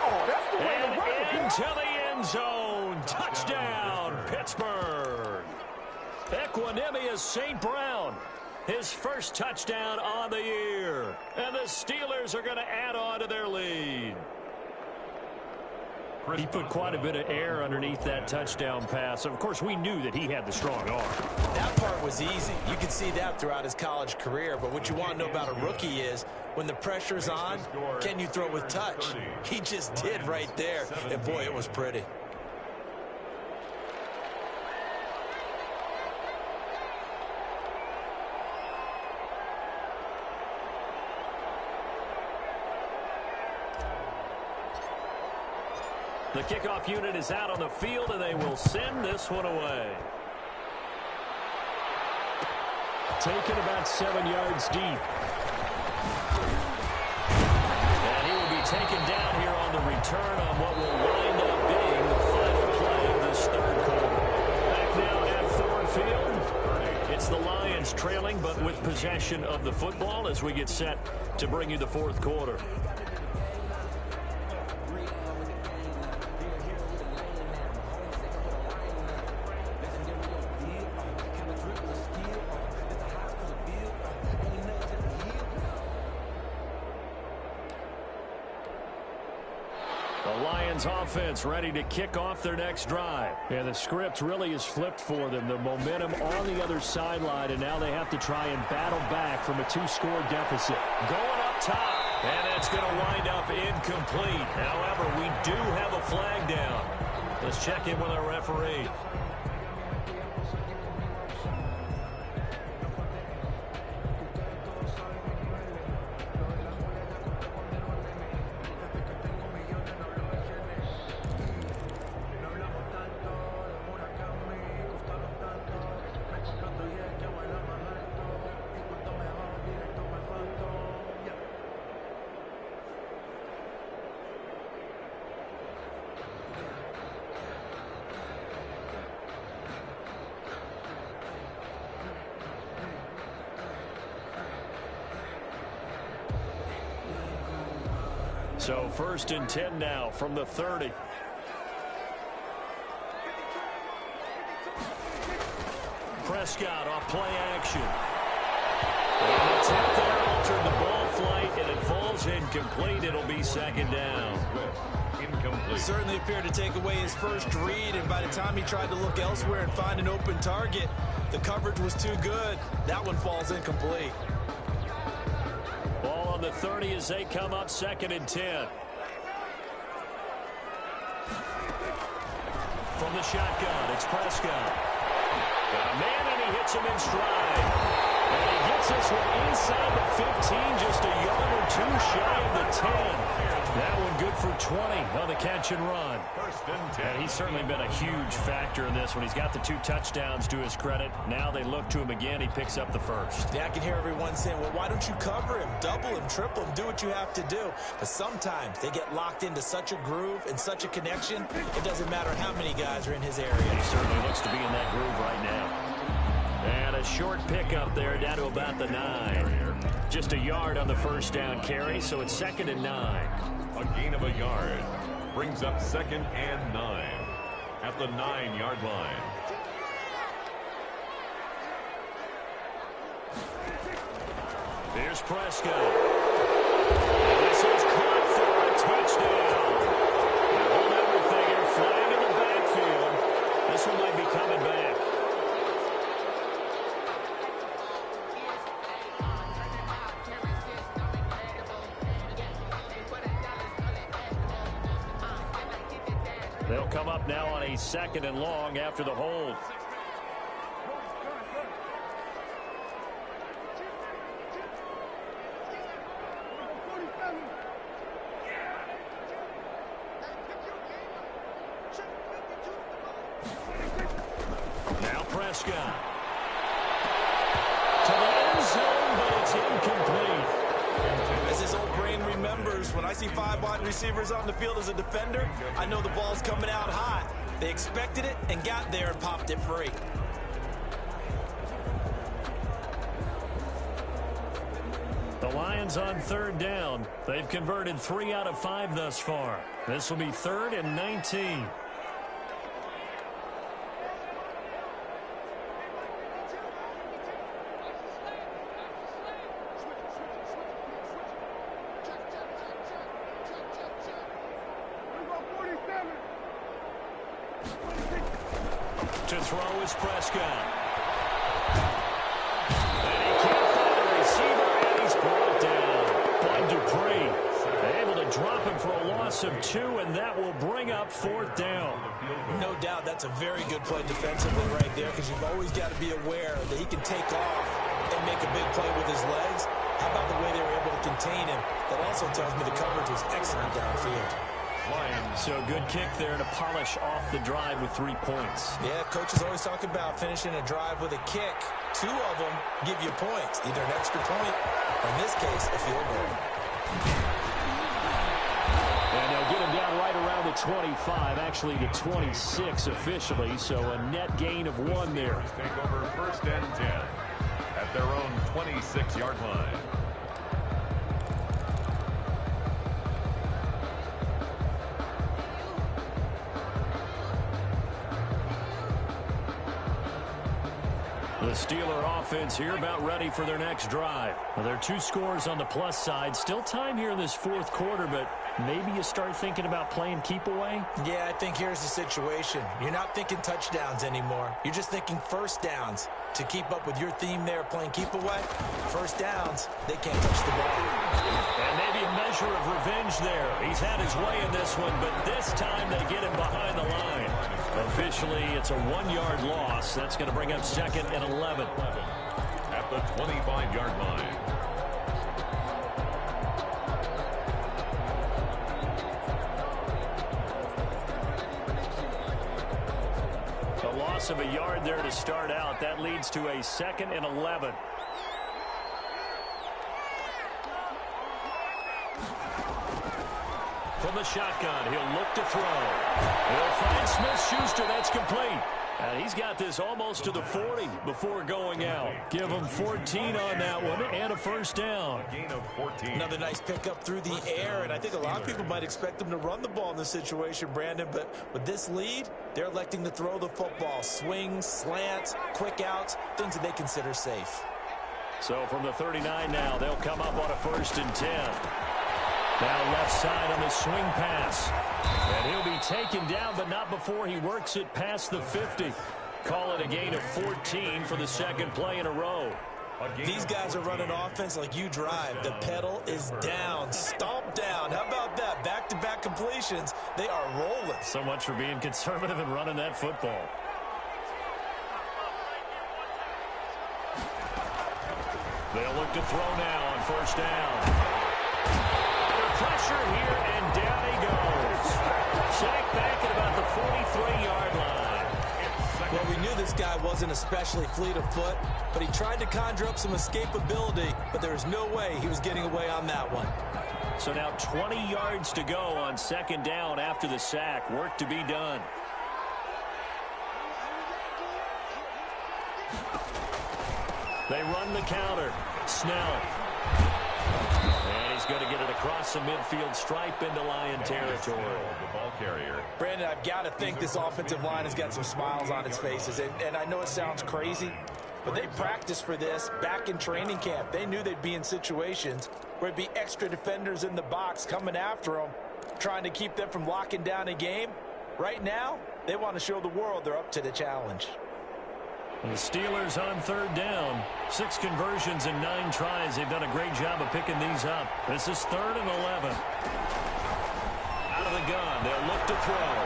Oh, that's the way and to run it. into the end zone. Touchdown, Pittsburgh. Equanimous St. Brown. His first touchdown on the year. And the Steelers are going to add on to their lead. He put quite a bit of air underneath that touchdown pass. Of course, we knew that he had the strong arm. That part was easy. You could see that throughout his college career. But what you want to know about a rookie is when the pressure's on, can you throw with touch? He just did right there. And, boy, it was pretty. The kickoff unit is out on the field, and they will send this one away. Taken about 7 yards deep. And he will be taken down here on the return on what will wind up being the final play of this 3rd quarter. Back now at Ford Field. It's the Lions trailing, but with possession of the football as we get set to bring you the 4th quarter. The Lions offense ready to kick off their next drive. Yeah, the script really is flipped for them. The momentum on the other sideline, and now they have to try and battle back from a 2-score deficit. Going up top, and that's going to wind up incomplete. However, we do have a flag down. Let's check in with our referee. So 1st and 10 now from the 30. Prescott off play action. And the tip there altered the ball flight, and it falls incomplete. It'll be 2nd down. Incomplete. Certainly appeared to take away his first read, and by the time he tried to look elsewhere and find an open target, the coverage was too good. That one falls incomplete. Ball on the 30 as they come up 2nd and 10. From the shotgun, it's Prescott. Got a man, and he hits him in stride. And he gets this one inside the 15, just a yard or two shy of the 10. That one good for 20 on the catch and run. 1st and 10. And he's certainly been a huge factor in this one. He's got the 2 touchdowns to his credit. Now they look to him again. He picks up the first. Yeah, I can hear everyone saying, well, why don't you cover him, double him, triple him, do what you have to do. But sometimes they get locked into such a groove and such a connection, it doesn't matter how many guys are in his area. He certainly looks to be in that groove right now. And a short pickup there down to about the 9. Just a yard on the 1st down carry, so it's 2nd and 9. A gain of a yard. Brings up 2nd and 9 at the 9-yard line. Here's Prescott. This is caught for a touchdown. Hold everything here. Flag in the backfield. This one might be coming back. They'll come up now on a 2nd and long after the hold. Now Prescott. To the end zone, but it's incomplete. As his old brain remembers, when I see 5 wide receivers on the field as a defender, I know the ball's coming out hot. They expected it and got there and popped it free. The Lions on 3rd down. They've converted 3 out of 5 thus far. This will be 3rd and 19. To throw is Prescott. And he can't find a receiver, and he's brought down by Dupree. Able to drop him for a loss of 2, and that will bring up 4th down. No doubt that's a very good play defensively right there, because you've always got to be aware that he can take off and make a big play with his legs. How about the way they were able to contain him? That also tells me the coverage was excellent downfield. So good kick there to polish off the drive with 3 points. Yeah, coaches always talk about finishing a drive with a kick. 2 of them give you points, either an extra point, or in this case, a field goal. And they'll get him down right around the 25, actually the 26 officially, so a net gain of 1 there. Take over 1st and 10 at their own 26-yard line. The Steeler offense here about ready for their next drive. Well, there are 2 scores on the plus side. Still time here in this fourth quarter, but maybe you start thinking about playing keep away? Yeah, I think here's the situation. You're not thinking touchdowns anymore. You're just thinking first downs. To keep up with your theme there, playing keep away, first downs, they can't touch the ball. And maybe a measure of revenge there. He's had his way in this one, but this time they get him behind the line. Officially, it's a 1-yard loss. That's going to bring up 2nd and 11. At the 25-yard line. A loss of a yard there to start out. That leads to a 2nd and 11. From the shotgun, he'll look to throw. He'll find Smith-Schuster. That's complete. And he's got this almost to the 40 before going out. Give him 14 on that one and a first down. A gain of 14. Another nice pickup through the air, and I think a lot of people might expect him to run the ball in this situation, Brandon, but with this lead, they're electing to throw the football. Swings, slants, quick outs, things that they consider safe. So from the 39 now, they'll come up on a 1st and 10. Now left side on the swing pass. And he'll be taken down, but not before he works it past the 50. Call it a gain of 14 for the 2nd play in a row. These guys are running offense like you drive. The pedal is down, stomp down. How about that? Back-to-back completions. They are rolling. So much for being conservative and running that football. They'll look to throw now on 1st down. Pressure here, and down he goes. Sacked back at about the 43-yard line. Well, we knew this guy wasn't especially fleet of foot, but he tried to conjure up some escapability, but there was no way he was getting away on that one. So now 20 yards to go on 2nd down after the sack. Work to be done. They run the counter. Snell. And he's going to get it across the midfield stripe into Lion territory. The ball carrier. Brandon, I've got to think this offensive line has got some smiles on its faces. And I know it sounds crazy, but they practiced for this back in training camp. They knew they'd be in situations where it'd be extra defenders in the box coming after them, trying to keep them from locking down a game. Right now, they want to show the world they're up to the challenge. The Steelers on 3rd down. 6 conversions and 9 tries. They've done a great job of picking these up. This is 3rd and 11. Out of the gun. They'll look to throw.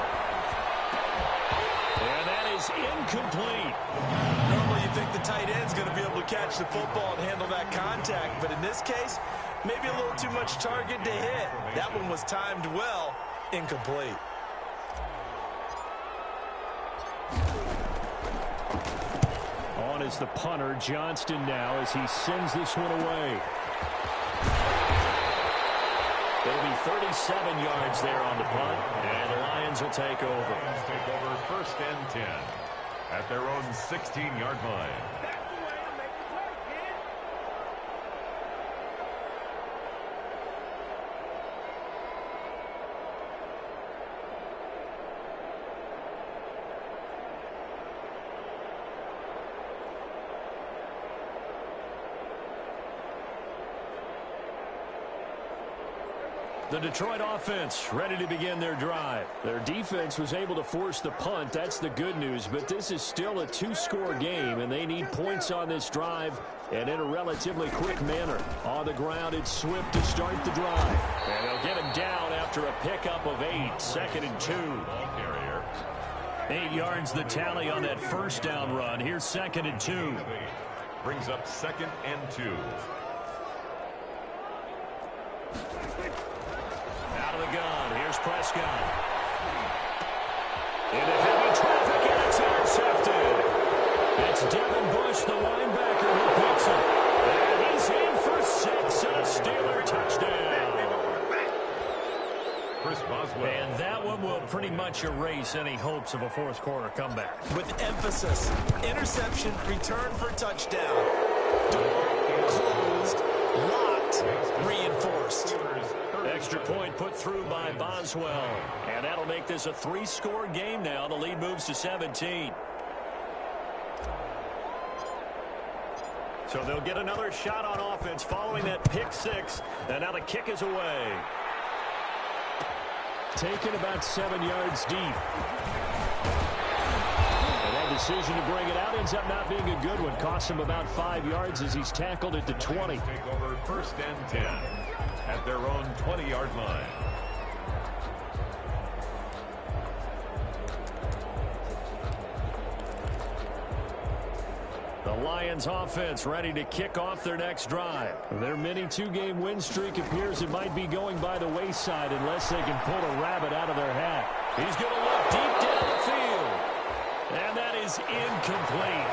And that is incomplete. Normally you think the tight end's going to be able to catch the football and handle that contact. But in this case, maybe a little too much target to hit. That one was timed well. Incomplete. On is the punter, Johnston, now as he sends this one away. There'll be 37 yards there on the punt, and the Lions will take over. Take over 1st and 10 at their own 16-yard line. The Detroit offense ready to begin their drive. Their defense was able to force the punt. That's the good news. But this is still a 2-score game, and they need points on this drive and in a relatively quick manner. On the ground, it's Swift to start the drive. And they'll get him down after a pickup of 8. 2nd and 2. Ball carrier. 8 yards the tally on that 1st down run. Here's 2nd and 2. Brings up 2nd and 2. Out of the gun. Here's Prescott. Into heavy traffic, and it's intercepted. It's Devin Bush, the linebacker, who picks it. And he's in for 6 and a Steeler touchdown. Chris Boswell. And that one will pretty much erase any hopes of a fourth quarter comeback. With emphasis, interception, return for touchdown. Door closed, locked, reinforced. Extra point put through by Boswell. And that'll make this a 3-score game now. The lead moves to 17. So they'll get another shot on offense following that pick six. And now the kick is away. Taken about 7 yards deep. And that decision to bring it out ends up not being a good one. Costs him about 5 yards as he's tackled at the 20. Take over 1st and 10 at their own 20-yard line. The Lions offense ready to kick off their next drive. Their mini two-game win streak appears it might be going by the wayside unless they can pull a rabbit out of their hat. He's going to look deep down the field. And that is incomplete.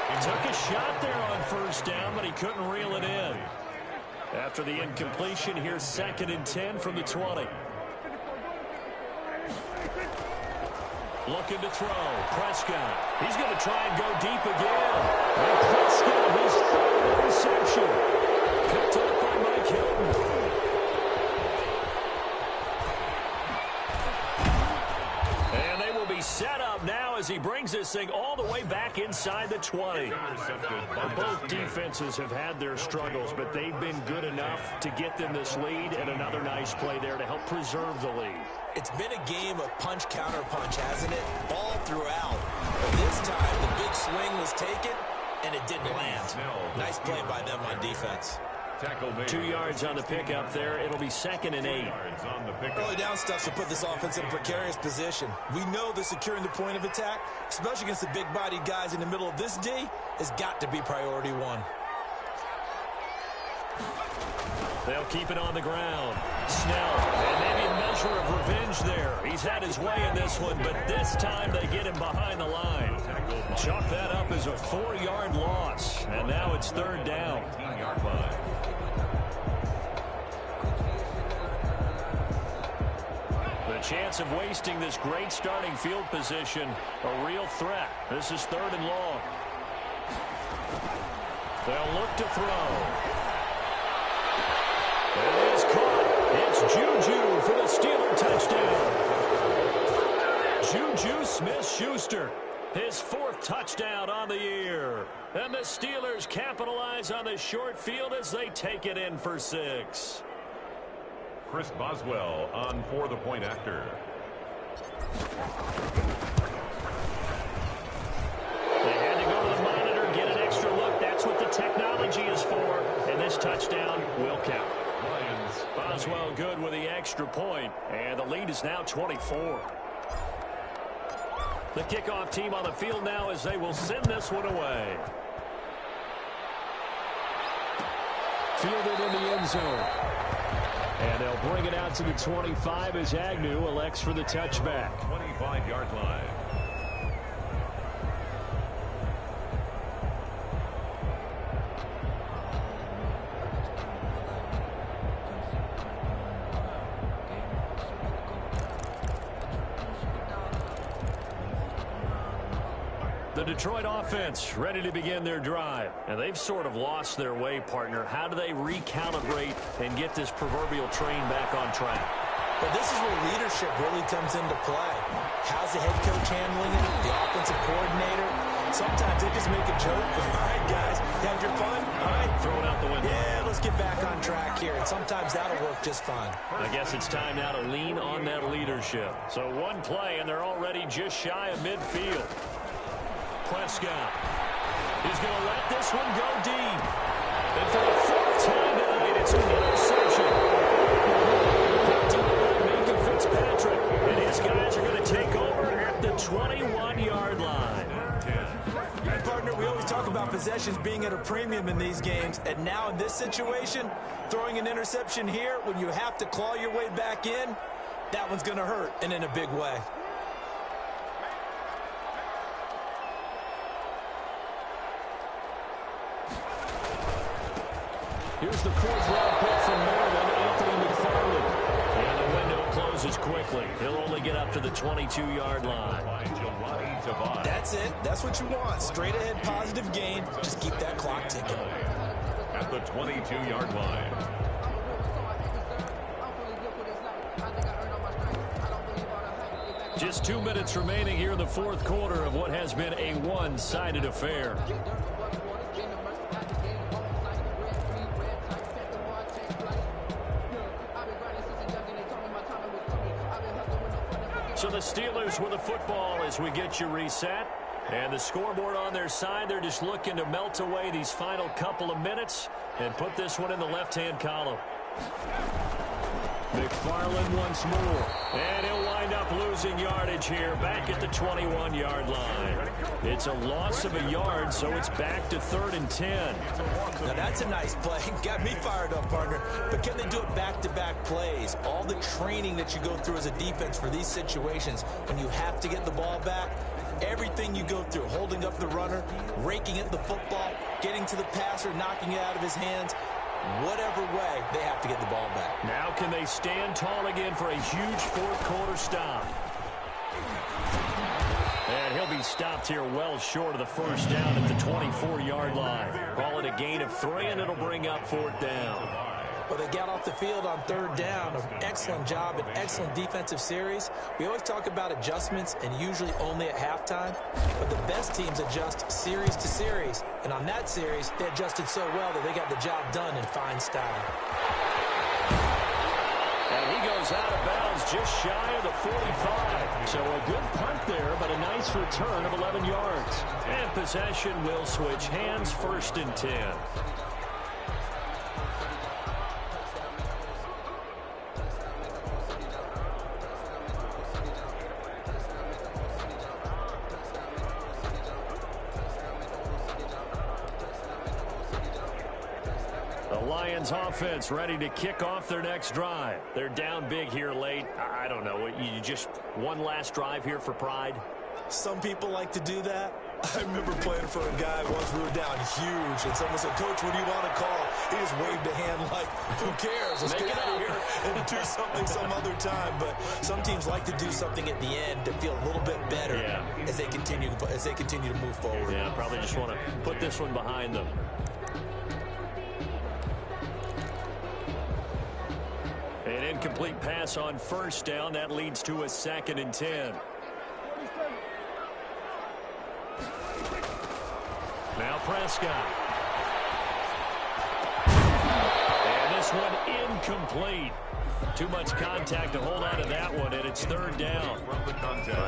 He took a shot there on 1st down, but he couldn't reel it in. After the incompletion, here's 2nd and 10 from the 20. Looking to throw. Prescott. He's going to try and go deep again. And Prescott, his 3rd interception. Picked up by Mike Hilton. And they will be set up now as he brings this thing all the way back inside the 20. Both defenses have had their struggles, but they've been good enough to get them this lead, and another nice play there to help preserve the lead. It's been a game of punch-counter-punch, hasn't it? All throughout. But this time, the big swing was taken, and it didn't land. Nice play by them on defense. 2 yards on the pickup there. It'll be 2nd and 8. Early down stuff to put this offense in a precarious position. We know that securing the point of attack, especially against the big-bodied guys in the middle of this D, has got to be priority one. They'll keep it on the ground. Snell, and maybe a measure of revenge there. He's had his way in this one, but this time they get him behind the line. Chalk that up as a 4-yard loss, and now it's 3rd down. 18-yard line. The chance of wasting this great starting field position, a real threat. This is 3rd and long. They'll look to throw. It is caught. It's Juju for the Steeler touchdown. Juju Smith-Schuster, his 4th touchdown on the year. And the Steelers capitalize on the short field as they take it in for 6. Chris Boswell on for the point after. They had to go to the monitor, get an extra look. That's what the technology is for. And this touchdown will count. Boswell good with the extra point, and the lead is now 24. The kickoff team on the field now as they will send this one away. Fielded in the end zone. And they'll bring it out to the 25 as Agnew elects for the touchback. 25-yard line. The Detroit offense ready to begin their drive. And they've sort of lost their way, partner. How do they recalibrate and get this proverbial train back on track? But this is where leadership really comes into play. How's the head coach handling it? The offensive coordinator? Sometimes they just make a joke. All right, guys, you had your fun? All right. Throw it out the window. Yeah, let's get back on track here. And sometimes that'll work just fine. I guess it's time now to lean on that leadership. So one play, and they're already just shy of midfield. Prescott. He's going to let this one go deep. And for the 4th time tonight, it's an interception. Picked up by Minka Fitzpatrick. And his guys are going to take over at the 21-yard line. And partner, we always talk about possessions being at a premium in these games. And now in this situation, throwing an interception here when you have to claw your way back in, that one's going to hurt, and in a big way. Here's the 4th-round pick from Maryland, Anthony McFarland. And the window closes quickly. He'll only get up to the 22-yard line. That's it. That's what you want. Straight ahead positive gain. Just keep that clock ticking. At the 22-yard line. Just 2 minutes remaining here in the 4th quarter of what has been a one-sided affair. So the Steelers with the football as we get you reset. And the scoreboard on their side, they're just looking to melt away these final couple of minutes and put this one in the left-hand column. McFarland once more. And he'll wind up losing yardage here back at the 21-yard line. It's a loss of a yard, so it's back to 3rd and 10. Now that's a nice play. Got me fired up, partner. But can they do it back-to-back plays? All the training that you go through as a defense for these situations, when you have to get the ball back, everything you go through, holding up the runner, raking at the football, getting to the passer, knocking it out of his hands, whatever way, they have to get the ball back. Now can they stand tall again for a huge fourth-quarter stop? And he'll be stopped here well short of the first down at the 24-yard line. Call it a gain of 3, and it'll bring up 4th down. Well, they got off the field on 3rd down. An excellent job, an excellent defensive series. We always talk about adjustments, and usually only at halftime. But the best teams adjust series to series. And on that series, they adjusted so well that they got the job done in fine style. And he goes out of bounds just shy of the 45. So a good punt there, but a nice return of 11 yards. And possession will switch hands, 1st and 10. Offense ready to kick off their next drive. They're down big here late. I don't know. You just one last drive here for pride? Some people like to do that. I remember playing for a guy once we were down huge, and someone said, "Coach, what do you want to call?" He just waved a hand like, "Who cares? Let's get out of here and do something some other time." But some teams like to do something at the end to feel a little bit better as they continue to move forward. Yeah, probably just want to put this one behind them. An incomplete pass on 1st down. That leads to a 2nd and 10. Now Prescott. And this one incomplete. Too much contact to hold on to that one, and it's 3rd down.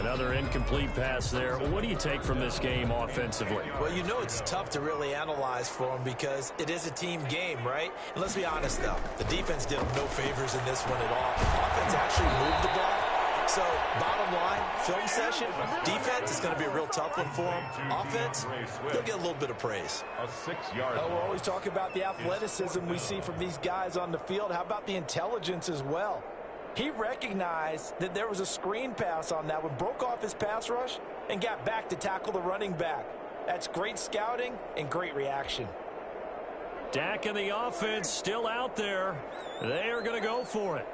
Another incomplete pass there. What do you take from this game offensively? Well, you know it's tough to really analyze for them because it is a team game, right? And let's be honest, though. The defense did them no favors in this one at all. Offense actually moved the ball. So, bottom line, film session, defense is going to be a real tough one for them. Offense, they'll get a little bit of praise. A 6-yard. We're always talking about the athleticism we see from these guys on the field. How about the intelligence as well? He recognized that there was a screen pass on that one, broke off his pass rush, and got back to tackle the running back. That's great scouting and great reaction. Dak and the offense still out there. They are going to go for it.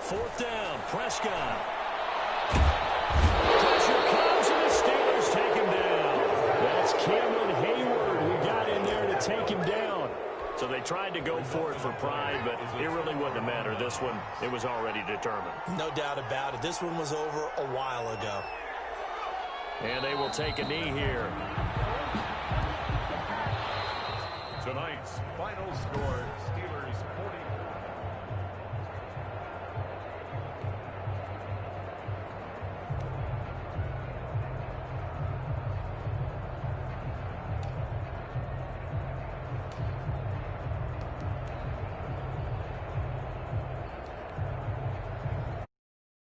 Fourth down, Prescott. Pressure comes, and the Steelers take him down. That's Cameron Hayward who got in there to take him down. So they tried to go for it for pride, but it really wouldn't have mattered. This one, it was already determined. No doubt about it. This one was over a while ago. And they will take a knee here.